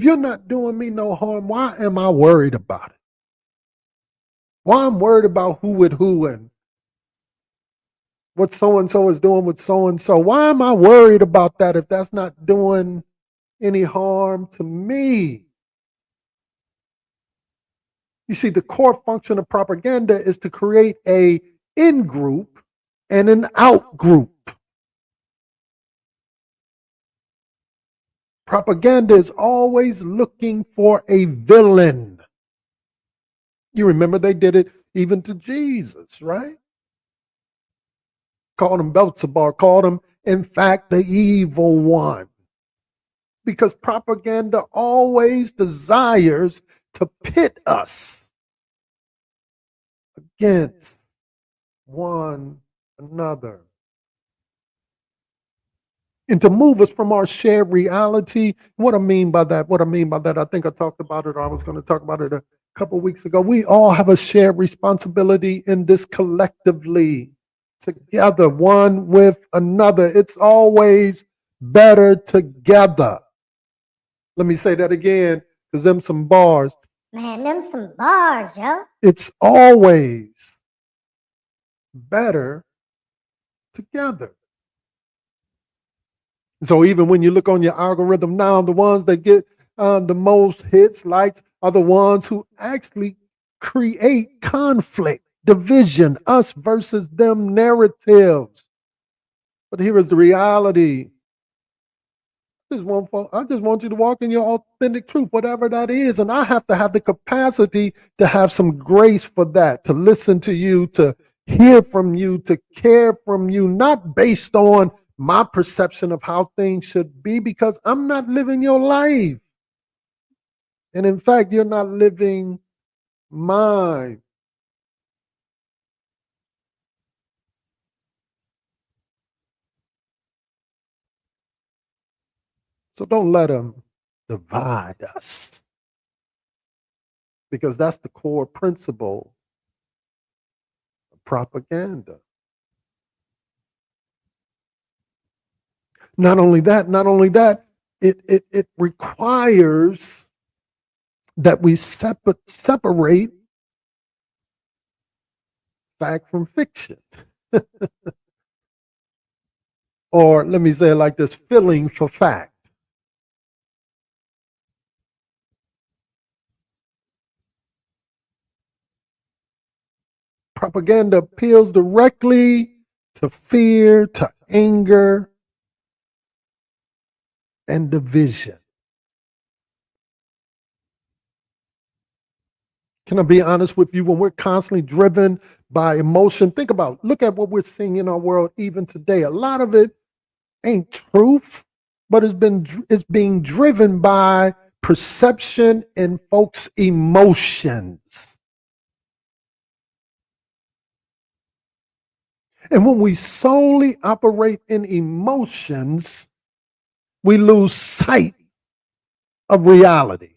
you're not doing me no harm, why am I worried about it? Why I'm worried about who with who and what so-and-so is doing with so-and-so. Why am I worried about that if that's not doing any harm to me? You see, the core function of propaganda is to create a in-group and an out-group. Propaganda is always looking for a villain. You remember they did it even to Jesus, right? Called him Beelzebub, called him, in fact, the evil one. Because propaganda always desires to pit us against one another. and to move us from our shared reality. What I mean by that, I think I talked about it, or I was going to talk about it a couple weeks ago. We all have a shared responsibility in this collectively, together, one with another. It's always better together. Let me say that again, because them some bars. Man, them some bars, yo. It's always better together. So even when you look on your algorithm now, the ones that get the most hits, likes, are the ones who actually create conflict, division, us versus them narratives. But here is the reality. I just want you to walk in your authentic truth, whatever that is. And I have to have the capacity to have some grace for that, to listen to you, to hear from you, to care from you, not based on my perception of how things should be, because I'm not living your life. And in fact, you're not living mine. So don't let them divide us, because that's the core principle of propaganda. Not only that, it requires that we separate fact from fiction. Or let me say it like this, feeling for fact. Propaganda appeals directly to fear, to anger, and division. Can I be honest with you? When we're constantly driven by emotion, look at what we're seeing in our world even today. A lot of it ain't truth, but it's being driven by perception and folks' emotions. And when we solely operate in emotions, we lose sight of reality.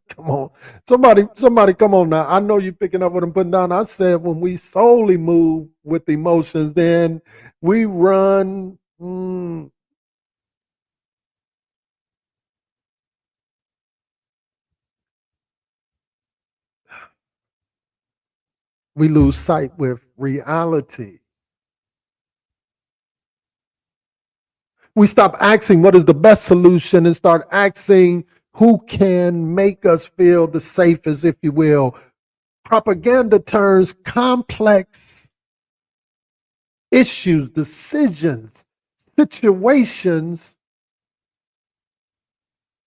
Come on. Somebody come on now. I know you're picking up what I'm putting down. I said when we solely move with emotions, then we run. We lose sight with reality. We stop asking what is the best solution and start asking who can make us feel the safest, if you will. Propaganda turns complex issues, decisions, situations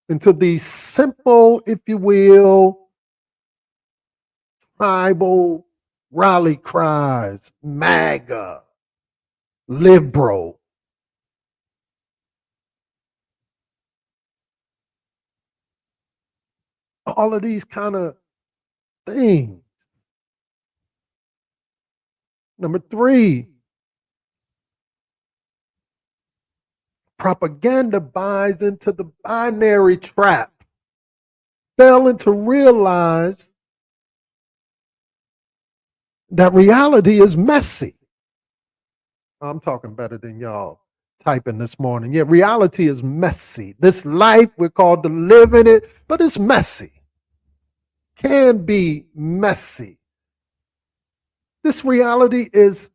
into these simple, if you will, tribal rally cries, MAGA, liberal. All of these kind of things. Number 3, propaganda buys into the binary trap, failing to realize that reality is messy. I'm talking better than y'all typing this morning. Yeah, reality is messy. This life, we're called to live in it, but it's messy. Can be messy. This reality is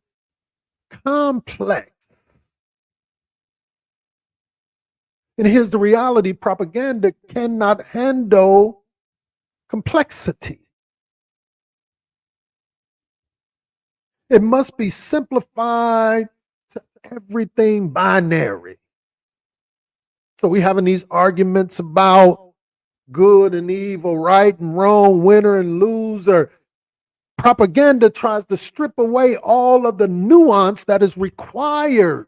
complex. And here's the reality: propaganda cannot handle complexity. It must be simplified to everything binary. So we're having these arguments about good and evil, right and wrong, winner and loser. Propaganda tries to strip away all of the nuance that is required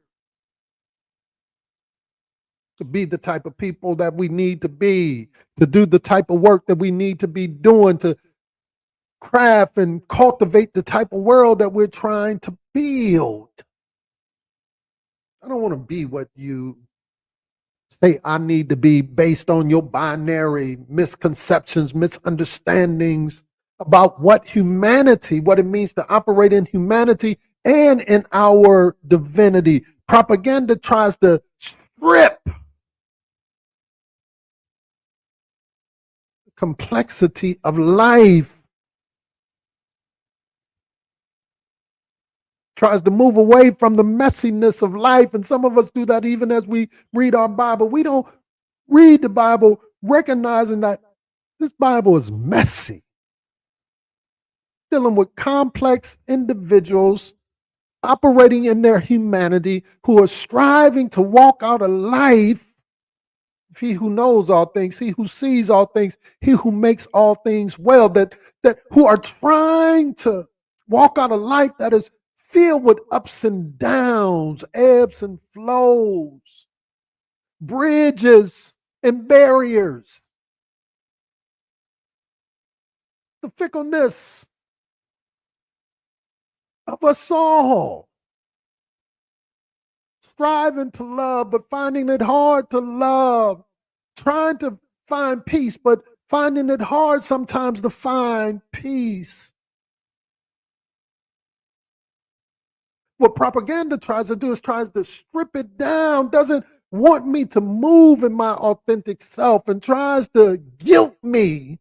to be the type of people that we need to be, to do the type of work that we need to be doing, to craft and cultivate the type of world that we're trying to build. I don't want to be what you say I need to be based on your binary misconceptions, misunderstandings about what humanity, what it means to operate in humanity and in our divinity. Propaganda tries to strip the complexity of life, tries to move away from the messiness of life. And some of us do that even as we read our Bible. We don't read the Bible recognizing that this Bible is messy, dealing with complex individuals operating in their humanity who are striving to walk out a life. He who knows all things, he who sees all things, he who makes all things well, that who are trying to walk out a life that is filled with ups and downs, ebbs and flows, bridges and barriers, the fickleness of us all, striving to love, but finding it hard to love, trying to find peace, but finding it hard sometimes to find peace. What propaganda tries to do is tries to strip it down, doesn't want me to move in my authentic self, and tries to guilt me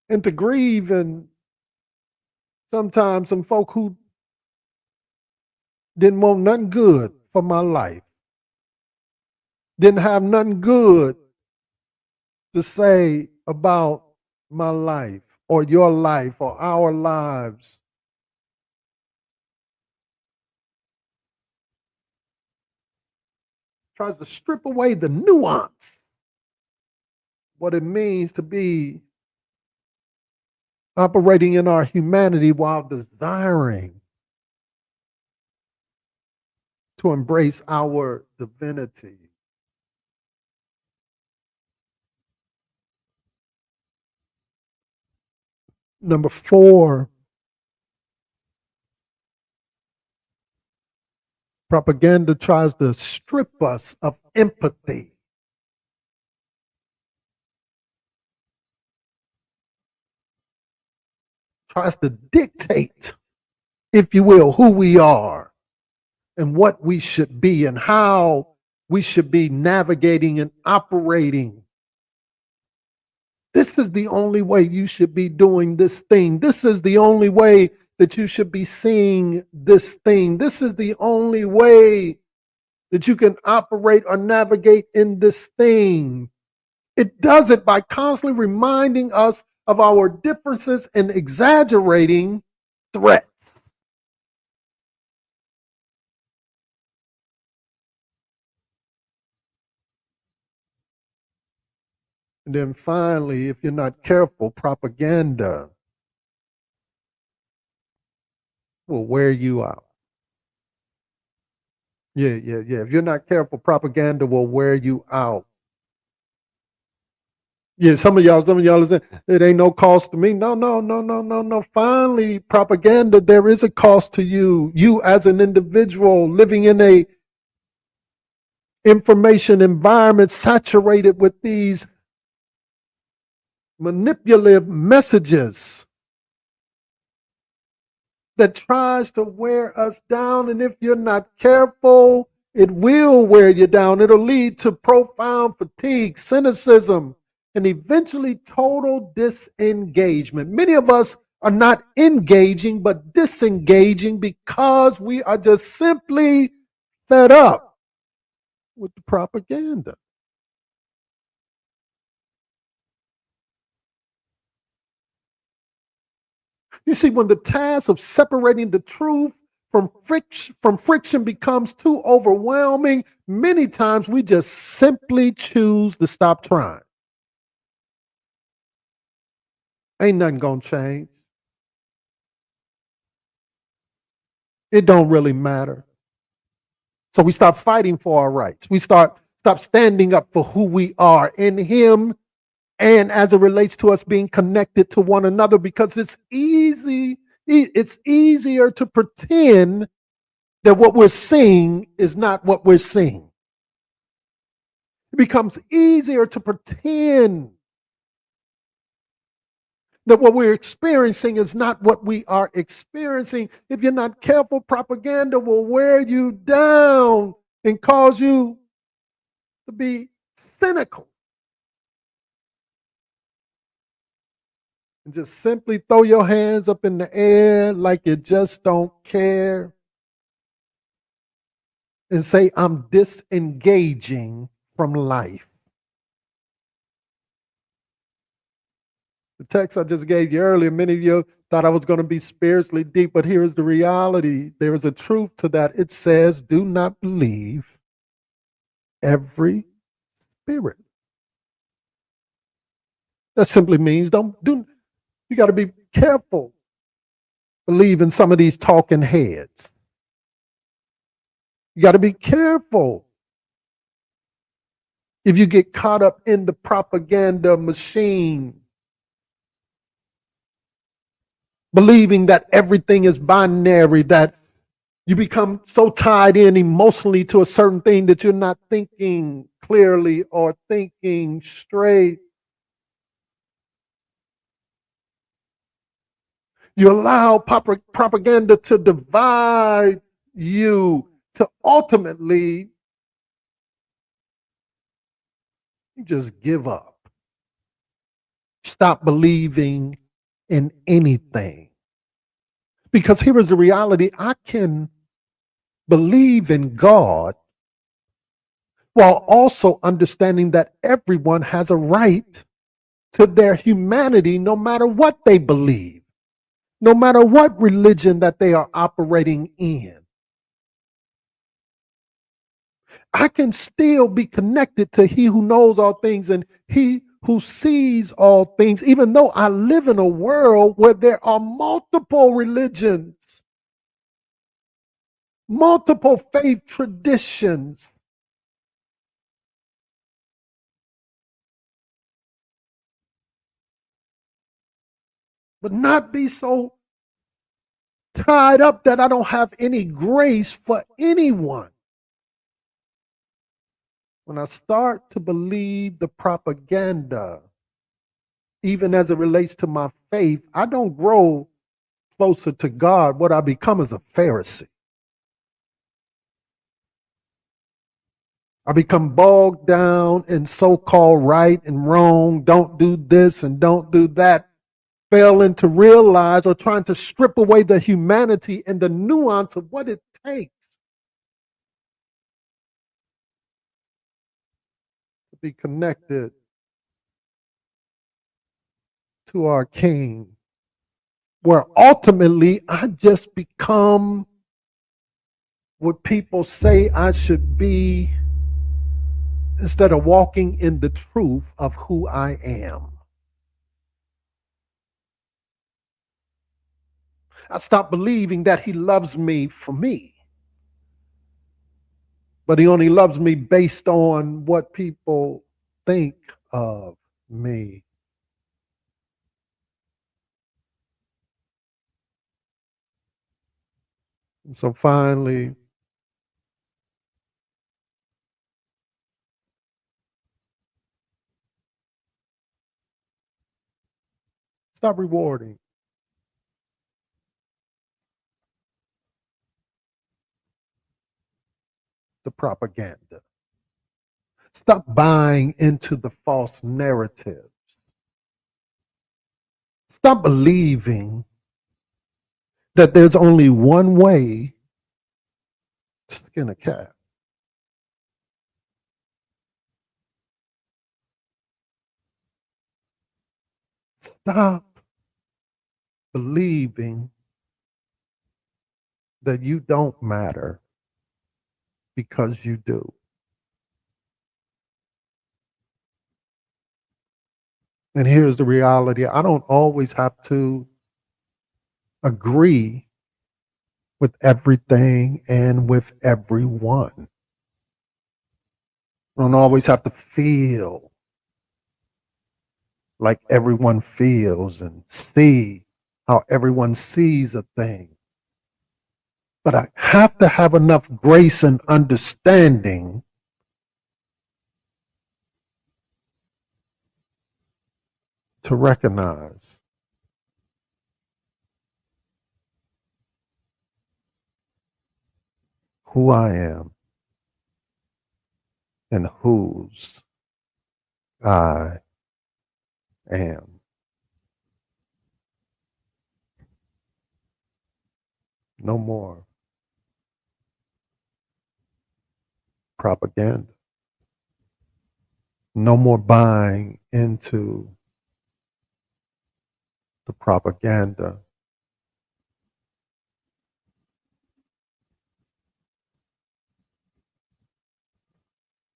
into grieve. And sometimes some folk who didn't want nothing good for my life, didn't have nothing good to say about my life or your life or our lives. Tries to strip away the nuance, what it means to be operating in our humanity while desiring to embrace our divinity. Number 4, propaganda tries to strip us of empathy. Tries to dictate, if you will, who we are and what we should be and how we should be navigating and operating. This is the only way you should be doing this thing. This is the only way that you should be seeing this thing. This is the only way that you can operate or navigate in this thing. It does it by constantly reminding us of our differences and exaggerating threats. And then finally, if you're not careful, propaganda will wear you out. Yeah. If you're not careful, propaganda will wear you out. Yeah, some of y'all are saying, it ain't no cost to me. No. Finally, propaganda, there is a cost to you. You as an individual living in a information environment saturated with these manipulative messages that tries to wear us down. And if you're not careful, it will wear you down. It'll lead to profound fatigue, cynicism, and eventually total disengagement. Many of us are not engaging, but disengaging because we are just simply fed up with the propaganda. You see, when the task of separating the truth from friction becomes too overwhelming, many times we just simply choose to stop trying. Ain't nothing gonna change. It don't really matter. So we stop fighting for our rights. We stop standing up for who we are in Him, and as it relates to us being connected to one another, because it's easier to pretend that what we're seeing is not what we're seeing. It becomes easier to pretend that what we're experiencing is not what we are experiencing. If you're not careful, propaganda will wear you down and cause you to be cynical. And just simply throw your hands up in the air like you just don't care and say, I'm disengaging from life. The text I just gave you earlier, many of you thought I was going to be spiritually deep, but here's the reality. There is a truth to that. It says, do not believe every spirit. That simply means you got to be careful believing some of these talking heads. You got to be careful if you get caught up in the propaganda machine, believing that everything is binary, that you become so tied in emotionally to a certain thing that you're not thinking clearly or thinking straight. You allow propaganda to divide you, to ultimately you just give up. Stop believing in anything. Because here is the reality. I can believe in God while also understanding that everyone has a right to their humanity no matter what they believe, no matter what religion that they are operating in. I can still be connected to He who knows all things and He who sees all things, even though I live in a world where there are multiple religions, multiple faith traditions. But not be so tied up that I don't have any grace for anyone. When I start to believe the propaganda, even as it relates to my faith, I don't grow closer to God. What I become is a Pharisee. I become bogged down in so-called right and wrong, don't do this and don't do that, failing to realize or trying to strip away the humanity and the nuance of what it takes be connected to our King, where ultimately I just become what people say I should be instead of walking in the truth of who I am. I stop believing that He loves me for me. But He only loves me based on what people think of me. And so finally, stop rewarding the propaganda. Stop buying into the false narratives. Stop believing that there's only one way to skin a cat. Stop believing that you don't matter because you do. And here's the reality. I don't always have to agree with everything and with everyone. I don't always have to feel like everyone feels and see how everyone sees a thing. But I have to have enough grace and understanding to recognize who I am and whose I am. No more propaganda. No more buying into the propaganda.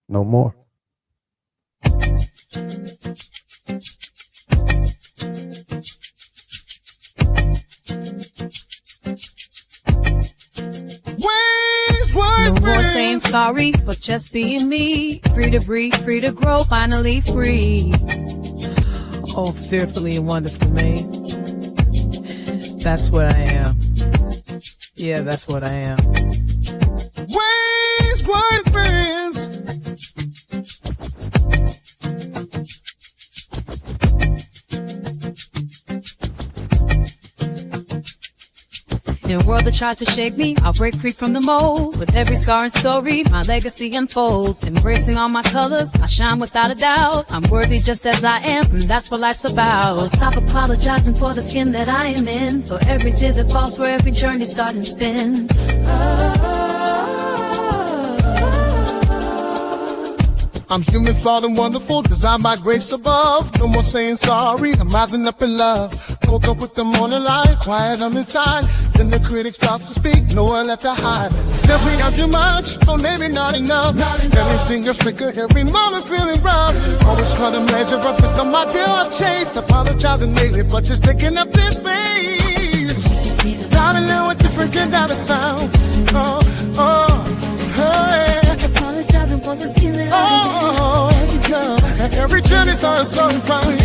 No more. No more saying sorry, but just being me. Free to breathe, free to grow, finally free. Oh, fearfully and wonderful made. That's what I am. Yeah, that's what I am. Ways, blind friends. In a world that tries to shape me, I'll break free from the mold. With every scar and story, my legacy unfolds. Embracing all my colors, I shine without a doubt. I'm worthy just as I am, and that's what life's about. So stop apologizing for the skin that I am in, for every tear that falls, for every journey start and spin. I'm human, flawed, and wonderful, designed by grace above. No more saying sorry, I'm rising up in love. Woke up with the morning light, quiet, I'm inside. Then the critics start to speak, nowhere left to hide. Tell me I'm too much, or maybe not enough. Every single flicker, every moment feeling rough. Always trying to measure up to some ideal I've chased. Apologizing lately for just taking up this space. Gotta know what to forget how it sounds. Oh, oh, hey. Apologizing for the skin that Every journey starts slowly growing.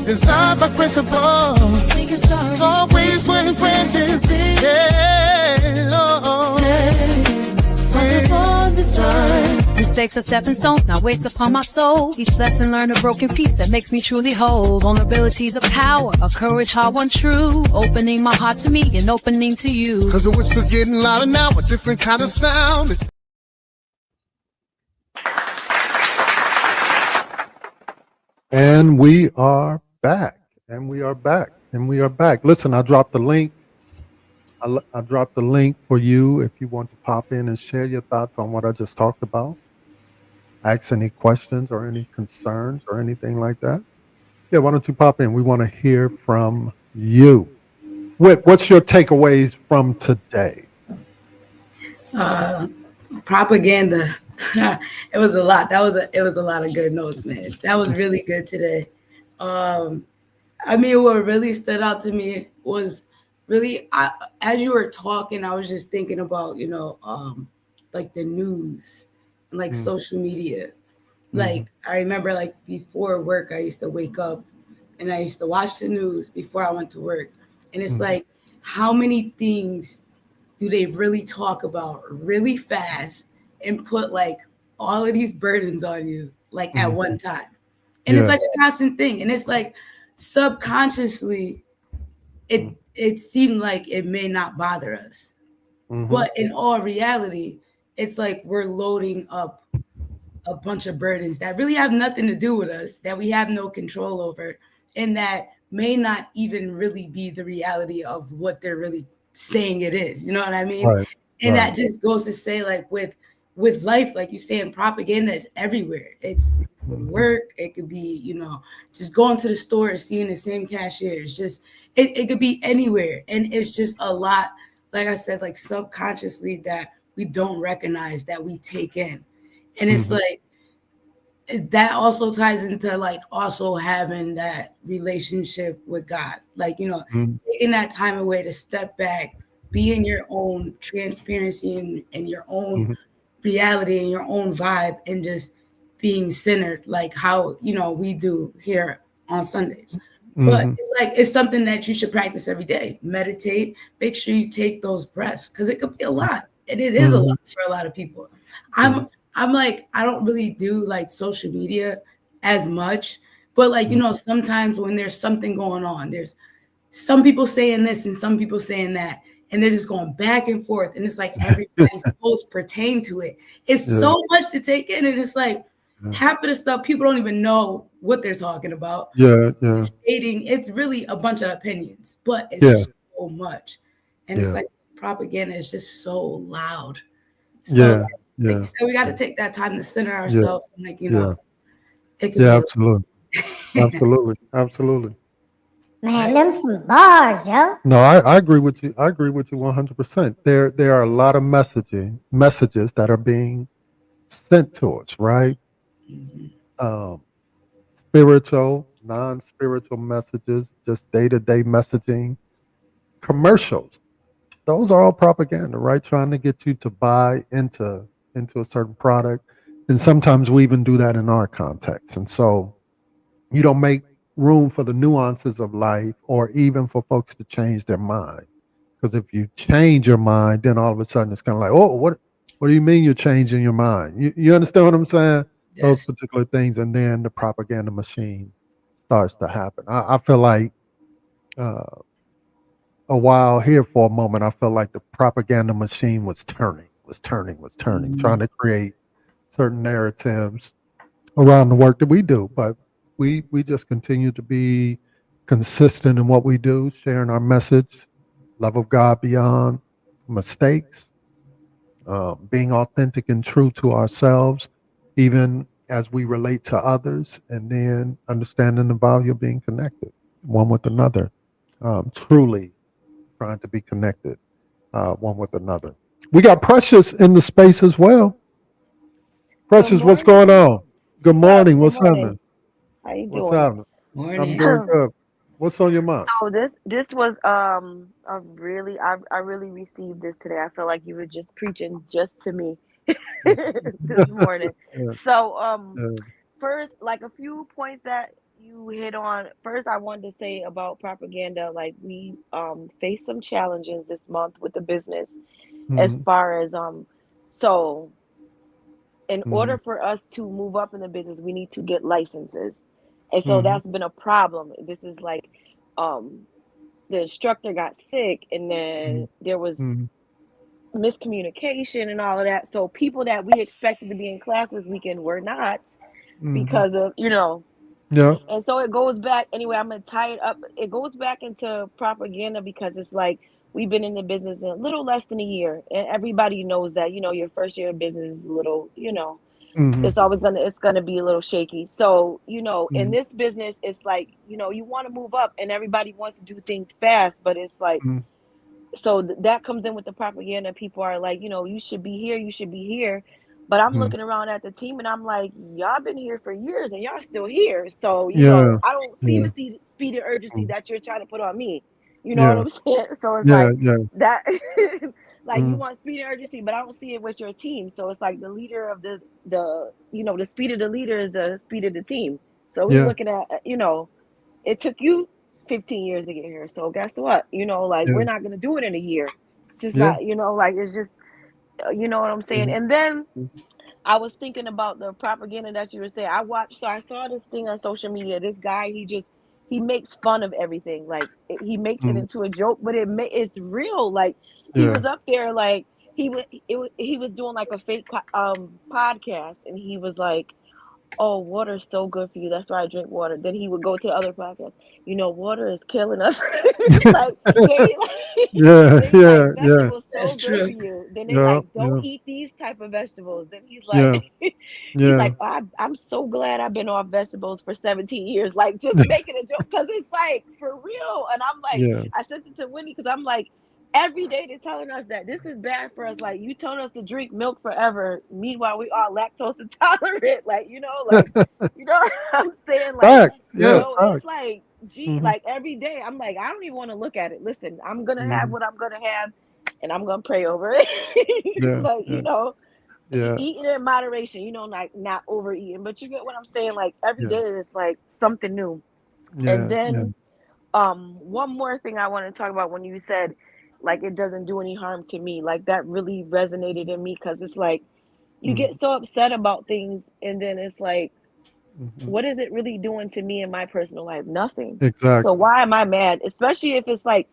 Designed by principles. It's always when friends is yeah, Lord. Mistakes are stepping stones, now weights upon my soul. Each lesson learned a broken piece that makes me truly whole. Vulnerabilities of power, a courage hard won true. Opening my heart to me and opening to you. Cause the whisper's getting louder now, a different kind of sound. And we are back. And we are back. And we are back. Listen, I dropped the link. I dropped the link for you if you want to pop in and share your thoughts on what I just talked about. Ask any questions or any concerns or anything like that. Yeah, why don't you pop in? We want to hear from you. Whit, what's your takeaways from today? Propaganda. It was a lot. It was a lot of good notes, man. That was really good today. I mean, what really stood out to me was really, as you were talking, I was just thinking about, like the news and like social media. Like, I remember like before work, I used to wake up and I used to watch the news before I went to work. And it's like, how many things do they really talk about really fast and put like all of these burdens on you, like at one time? And it's like a constant thing. And it's like subconsciously, it seemed like it may not bother us. But in all reality, it's like we're loading up a bunch of burdens that really have nothing to do with us, that we have no control over, and that may not even really be the reality of what they're really saying it is. You know what I mean? Right. And that just goes to say, like, with life, like you saying, propaganda is everywhere. It's work. It could be, just going to the store and seeing the same cashier. It's just, it could be anywhere. And it's just a lot, like I said, like subconsciously that we don't recognize, that we take in. And it's like, that also ties into like also having that relationship with God. Like, taking that time away to step back, be in your own transparency and your own reality and your own vibe, and just being centered, like how we do here on Sundays. But Mhm. it's like it's something that you should practice every day. Meditate. Make sure you take those breaths because it could be a lot, and it is a Mhm. lot for a lot of people. Yeah. I'm like I don't really do like social media as much, but like Mhm. sometimes when there's something going on, there's some people saying this and some people saying that, and they're just going back and forth, and it's like everybody's posts pertain to it. It's Yeah. so much to take in, and it's like Yeah. half of the stuff people don't even know what they're talking about. Yeah. Yeah. Stating it's really a bunch of opinions, but Yeah. it's so much, and it's Yeah. like propaganda is just so loud. So Yeah. like Yeah. you said, we got to take that time to center Yeah. ourselves, and like Yeah. it could Yeah. be. Absolutely. Absolutely. Absolutely. Man, them some bars, yo. No, I agree with you. I agree with you 100%. There are a lot of messages that are being sent to us, right? Mhm. Um, spiritual, non-spiritual messages, just day-to-day messaging, commercials. Those are all propaganda, right? Trying to get you to buy into a certain product. And sometimes we even do that in our context. And so you don't make room for the nuances of life or even for folks to change their mind. Because if you change your mind, then all of a sudden it's kind of like, oh, what do you mean you're changing your mind? You understand what I'm saying? Those Yes. particular things, and then the propaganda machine starts to happen. I feel like uh, a while here for a moment, I felt like the propaganda machine was turning, trying Mhm. to create certain narratives around the work that we do. But we just continue to be consistent in what we do, sharing our message, love of God beyond mistakes, being authentic and true to ourselves, even as we relate to others, and then understanding the value of being connected one with another, truly trying to be connected one with another. We got Precious in the space as well. Good Precious, what's going morning. on? Good What's up? morning. Good What's morning. happening? How you What's doing? happening? I'm Morning. doing good. What's on your mind? So this was a really I really received this today. I feel like you were just preaching just to me Mm. this morning. Yeah, So yeah. first, like a few points that you hit on. First, I wanted to say about propaganda. Like we faced some challenges this month with the business as Mhm, far as so in mhm, order for us to move up in the business, we need to get licenses. And so mhm, that's been a problem. This is like um the instructor got sick and mhm, then there was mhm, miscommunication and all of that. So people that we expected to be in class this weekend were not mhm. because of, Yeah. and so it goes back anyway. I'm gonna tie it up. It goes back into propaganda because it's like we've been in the business a little less than a year, and everybody knows that your first year of business is a little Mhm, it's gonna be a little shaky. So in mhm, this business, it's like you want to move up, and everybody wants to do things fast, but it's like mhm, so that comes in with the propaganda. People are like, you should be here, you should be here. But I'm mhm. looking around at the team and I'm like, y'all been here for years and y'all still here. So, Yeah, I don't see yeah, the speed and urgency mm, that you're trying to put on me. You know what yeah, I'm saying? So it's yeah, like yeah. that like you Mhm, want speed and urgency, but I don't see it with your team. So it's like the leader of the speed of the leader is the speed of the team. So we're yeah, looking at, it took you 15 years to get here. So guess what? Like yeah, we're not gonna do it in a year. It's just yeah. not, like it's just you know what I'm saying? Mhm, And then mhm, I was thinking about the propaganda that you were saying. I saw this thing on social media. This guy, he makes fun of everything. Like he makes it mhm. into a joke, but it's real. Like he Yeah. was up there, like he was doing like a fake podcast, and he was like, "Oh, water's so good for you. That's why I drink water." Then he would go to the other podcast. Water is killing us. like they like Yeah, they yeah, like yeah, vegetables That's so good for true. you. Then they yeah, like don't yeah, eat these type of vegetables. Then he's like yeah, he's yeah, like, oh, I'm so glad I've been off vegetables for 17 years. Like just making a joke because it's like for real. And I'm like, yeah, I sent it to Wendy because I'm like, every day they're telling us that this is bad for us. Like you telling us to drink milk forever. Meanwhile, we are lactose intolerant. Like, what I'm saying? Like, facts. Yeah, it's facts. like, gee, Mhm, like every day I'm like, I don't even want to look at it. Listen, I'm gonna have mhm. what I'm gonna have and I'm gonna pray over it. Yeah, but yeah, yeah, eating in moderation, like not overeating. But you get what I'm saying? Like every yeah, day is like something new. And yeah, yeah, then One more thing I want to talk about when you said like it doesn't do any harm to me, like that really resonated in me because it's like you Mhm. get so upset about things and then it's like, Mhm. what is it really doing to me in my personal life? Nothing. So Exactly. why am I mad? Especially if it's like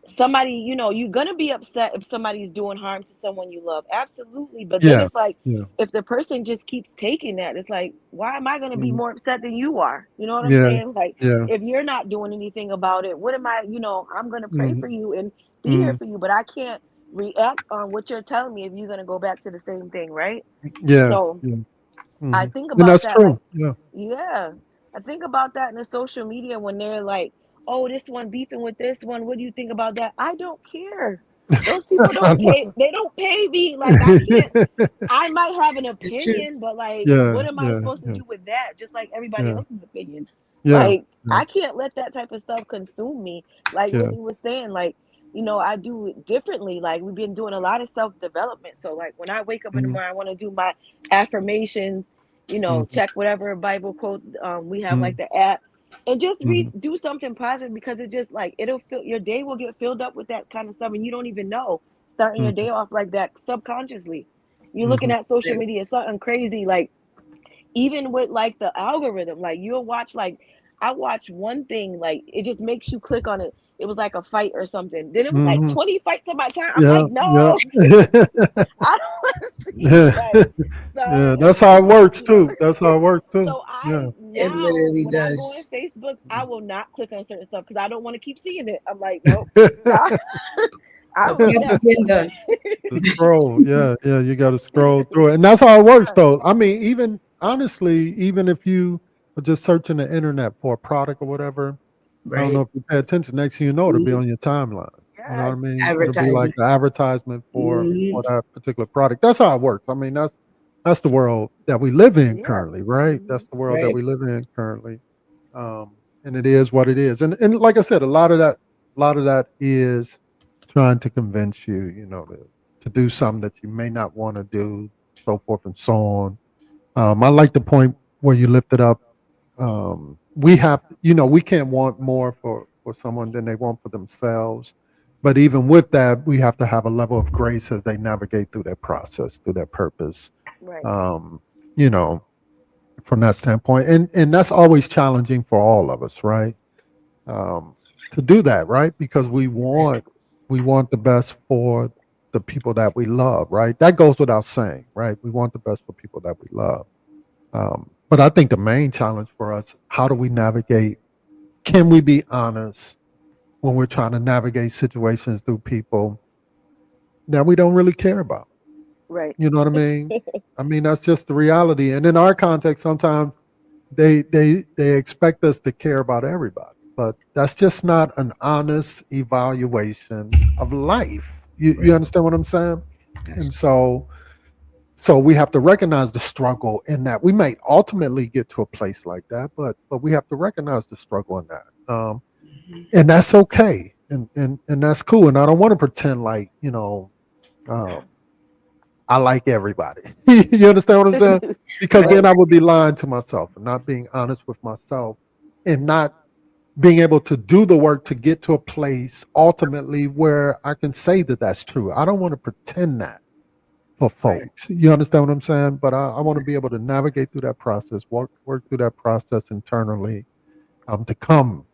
somebody, you're gonna be upset if somebody's doing harm to someone you love. Absolutely. But then Yeah. it's like Yeah. if the person just keeps taking that, it's like, why am I gonna be Mhm. more upset than you are? You know what I'm Yeah. saying? Like Yeah. if you're not doing anything about it, what am I, I'm gonna pray Mhm. for you and be here Mhm. for you, but I can't react on what you're telling me if you're gonna go back to the same thing, right? Yeah. So Yeah. I Mhm. think And about that's that, like, true. Yeah. yeah, I think about that in the social media when they're like, "Oh, this one beefing with this one. What do you think about that?" I don't care. Those people I don't pay. know. They don't pay me. Like I can't. I might have an It's true. opinion, but like, Yeah. what am I Yeah. supposed to Yeah. do with that? Just like everybody Yeah. else's opinion. Yeah. Like Yeah. I can't let that type of stuff consume me. Like Yeah. Whitney was saying, like, I do it differently. Like we've been doing a lot of self development. So like when I wake up in the Mhm. morning, I want to do my affirmations. Mhm. Check whatever Bible quote we have, like Mhm. the app, and just Mhm. do something positive because it just like it'll fill your day will get filled up with that kind of stuff, and you don't even know. Starting your Mhm. day off like that subconsciously, you're looking Mhm. at social media, something crazy, like even with like the algorithm, like you'll watch like I watched one thing, like it just makes you click on it. It was like a fight or something. Then it was like Mhm. 20 fights in my time. I'm Yeah. like, Yeah. no, I don't want to see like Yeah. so That's I how it was like, works too. That's how it works too. so I Yeah. It now literally when I go on does. Facebook, I will not click on certain stuff because I don't want to keep seeing it. I'm like, nope. I The will never. propaganda. The scroll. Yeah. Yeah. You got to scroll through it. And that's how it works though. I mean, even honestly, even if you are just searching the internet for a product or whatever, I don't know Right. if you pay attention. Next thing you know, it'll be on your timeline. You know what I Yes. mean? It'll be like Advertisement. the advertisement for Mhm. that particular product. That's how it works. I mean, that's the world that we live in Yeah. currently, right? Hmm. That's the world that Right. we live in currently. And it is what it is. And like I said, a lot of that is trying to convince you, to do something that you may not want to do, so forth and so on. I like the point where you lifted up. We can't want more for someone than they want for themselves. But even with that, we have to have a level of grace as they navigate through their process, through their purpose. Right. Um, you know, from that standpoint, and that's always challenging for all of us, right? Um, to do that, right? Because we want the best for the people that we love, right? That goes without saying, right? We want the best for people that we love. But I think the main challenge for us, how do we navigate? Can we be honest when we're trying to navigate situations through people that we don't really care about? Right. You know what I mean? I mean, that's just the reality. And in our context, sometimes they expect us to care about everybody, but that's just not an honest evaluation of life. You Right. understand what I'm saying? That's And so we have to recognize the struggle in that. We may ultimately get to a place like that, but we have to recognize the struggle in that. Mhm. And that's okay. And that's cool. And I don't want to pretend like, um, I like everybody. You understand what I'm saying? Because Right. then I would be lying to myself and not being honest with myself and not being able to do the work to get to a place ultimately where I can say that that's true. I don't want to pretend that for Right. folks. You understand what I'm saying? But I want to be able to navigate through that process, work through that process internally, to come,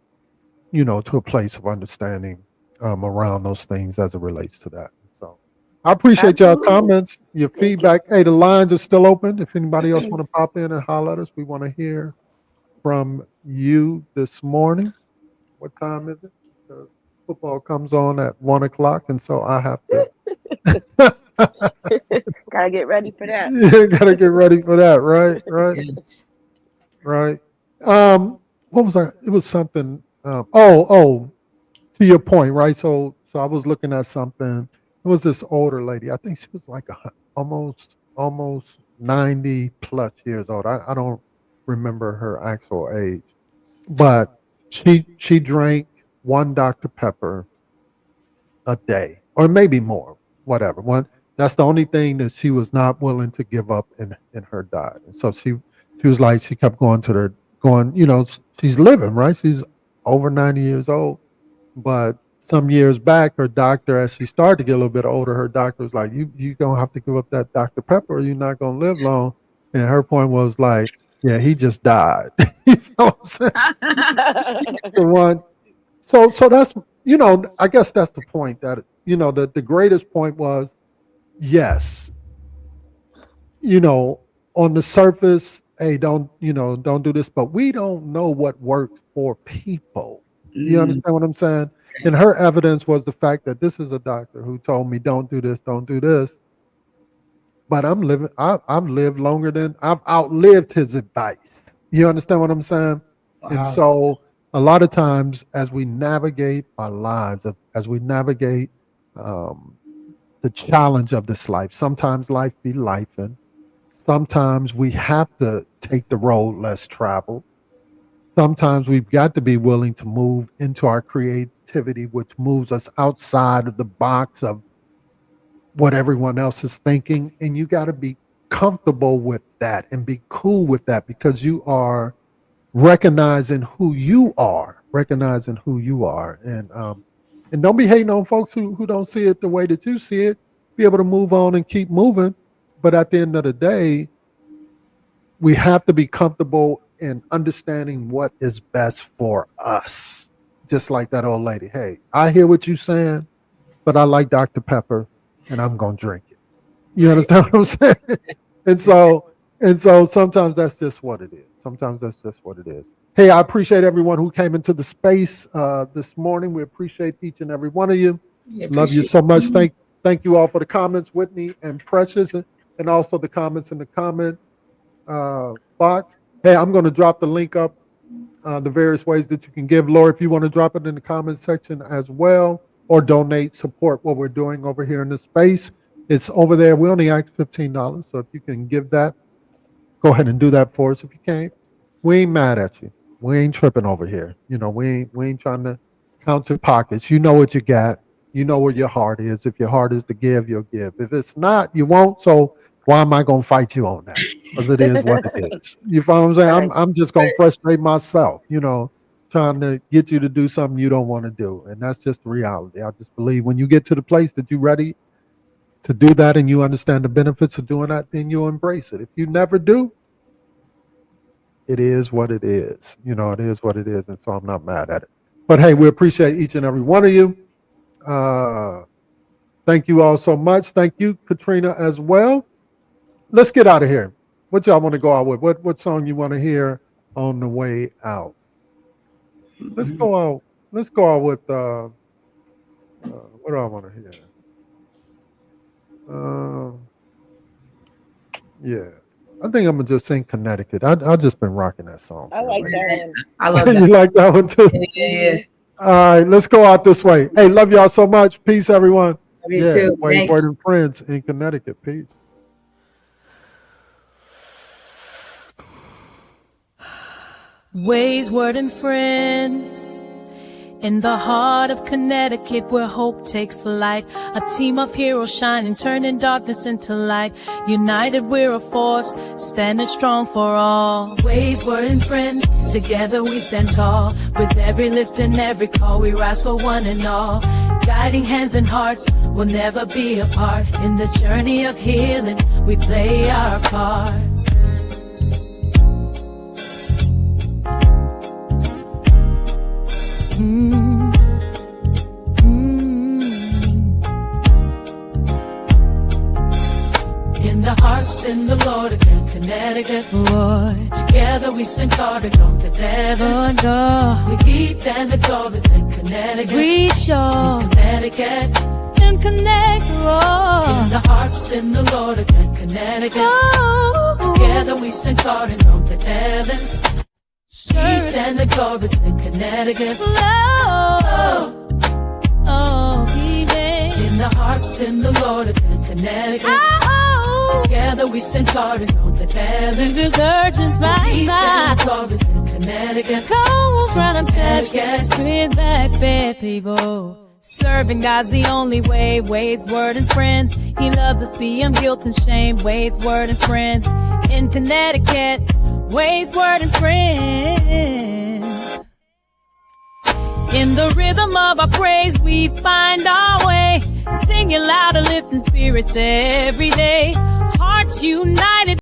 to a place of understanding around those things as it relates to that. So I appreciate y'all Absolutely. comments, your Thank you. feedback. Hey, the lines are still open. If anybody else want to pop in and holler at us, we want to hear from you this morning. What time is it? Football comes on at 1 o'clock, and so I have to Gotta get ready for that. gotta get ready for that, right? Right. Yes. Right. What was I? It was something. To your point, right? So I was looking at something. It was this older lady. I think she was like almost 90 plus years old. I don't remember her actual age, but she drank one Dr. Pepper a day, or maybe more, whatever. One That's the only thing that she was not willing to give up in her diet. And so she was like, she kept going to she's living, right? She's over 90 years old. But some years back, her doctor, as she started to get a little bit older, her doctor was like, you going to have to give up that Dr. Pepper or you're not going to live long. And her point was like, yeah, he just died. You know what I'm saying? The one. So that's, I guess that's the point that, the greatest point was, yes, on the surface, hey, don't do this, but we don't know what works for people. You understand what I'm saying? And her evidence was the fact that this is a doctor who told me, don't do this, don't do this. But I've lived longer than I've outlived his advice. You understand what I'm saying? Wow. And so a lot of times as we navigate our lives, as we navigate the challenge of this life, sometimes life be lifing. Sometimes we have to take the road less traveled. Sometimes we've got to be willing to move into our creativity, which moves us outside of the box of what everyone else is thinking. And you got to be comfortable with that and be cool with that, because you are recognizing who you are. And don't be hating on folks who don't see it the way that you see it. Be able to move on and keep moving. But at the end of the day, we have to be comfortable in understanding what is best for us. Just like that old lady. Hey, I hear what you're saying, but I like Dr. Pepper and I'm going to drink it. You understand what I'm saying? And so sometimes that's just what it is. Hey, I appreciate everyone who came into the space this morning. We appreciate each and every one of you. Love you so much. Thank you all for the comments, Whitney and Precious, and also the comments in the comment box. Hey, I'm going to drop the link up, the various ways that you can give. Laura, if you want to drop it in the comment section as well, or donate, support what we're doing over here in this space. It's over there. We only ask $15. So if you can give that, go ahead and do that for us. If you can't, we ain't mad at you. We ain't tripping over here. We ain't trying to count your pockets. You know what you got. You know where your heart is. If your heart is to give, you'll give. If it's not, you won't. So why am I going to fight you on that? Because it is what it is. You follow what I'm saying? I'm just going to frustrate myself, trying to get you to do something you don't want to do. And that's just the reality. I just believe when you get to the place that you're ready to do that and you understand the benefits of doing that, then you'll embrace it. If you never do, it is what it is. It is what it is. And so I'm not mad at it. But hey, we appreciate each and every one of you. Thank you all so much. Thank you, Katrina, as well. Let's get out of here. What y'all want to go out with? What song you want to hear on the way out? Let's go out. Let's go out with what do I want to hear? Yeah. I think I'm gonna just sing Connecticut. I've just been rocking that song. I like that one. I love that. You like that one too? Yeah. All right, let's go out this way. Hey, love y'all so much. Peace, everyone. Love you too. Thanks. Word and friends in Connecticut. Peace. Ways, Word, and Friends. In the heart of Connecticut, where hope takes flight, a team of heroes shining, turning darkness into light. United, we're a force, standing strong for all. Ways, Word, and Friends, together we stand tall. With every lift and every call, we rise for one and all. Guiding hands and hearts, we'll never be apart. In the journey of healing, we play our part. In the hearts in the Lord again, Connecticut. Lord. Together we stand guarded on the heavens. We keep and the Taurus in Connecticut. We show in Connecticut. In Connecticut. In the hearts in the Lord again, Connecticut. Oh. Together we stand guarded on the heavens. Keep and the Taurus in Connecticut. Oh. In the hearts in the Lord again, Connecticut. Oh. Together we stand guarded on the heavens. The virgins by Taurus in Connecticut. Cold front of Connecticut. Bring back bad people. Serving God's the only way. Ways, Word, and Friends. He loves us beyond guilt and shame. Ways, Word, and Friends. In Connecticut. Ways, Word, and Friends. In the rhythm of our praise, we find our way. Singing louder, lifting spirits every day. Hearts united.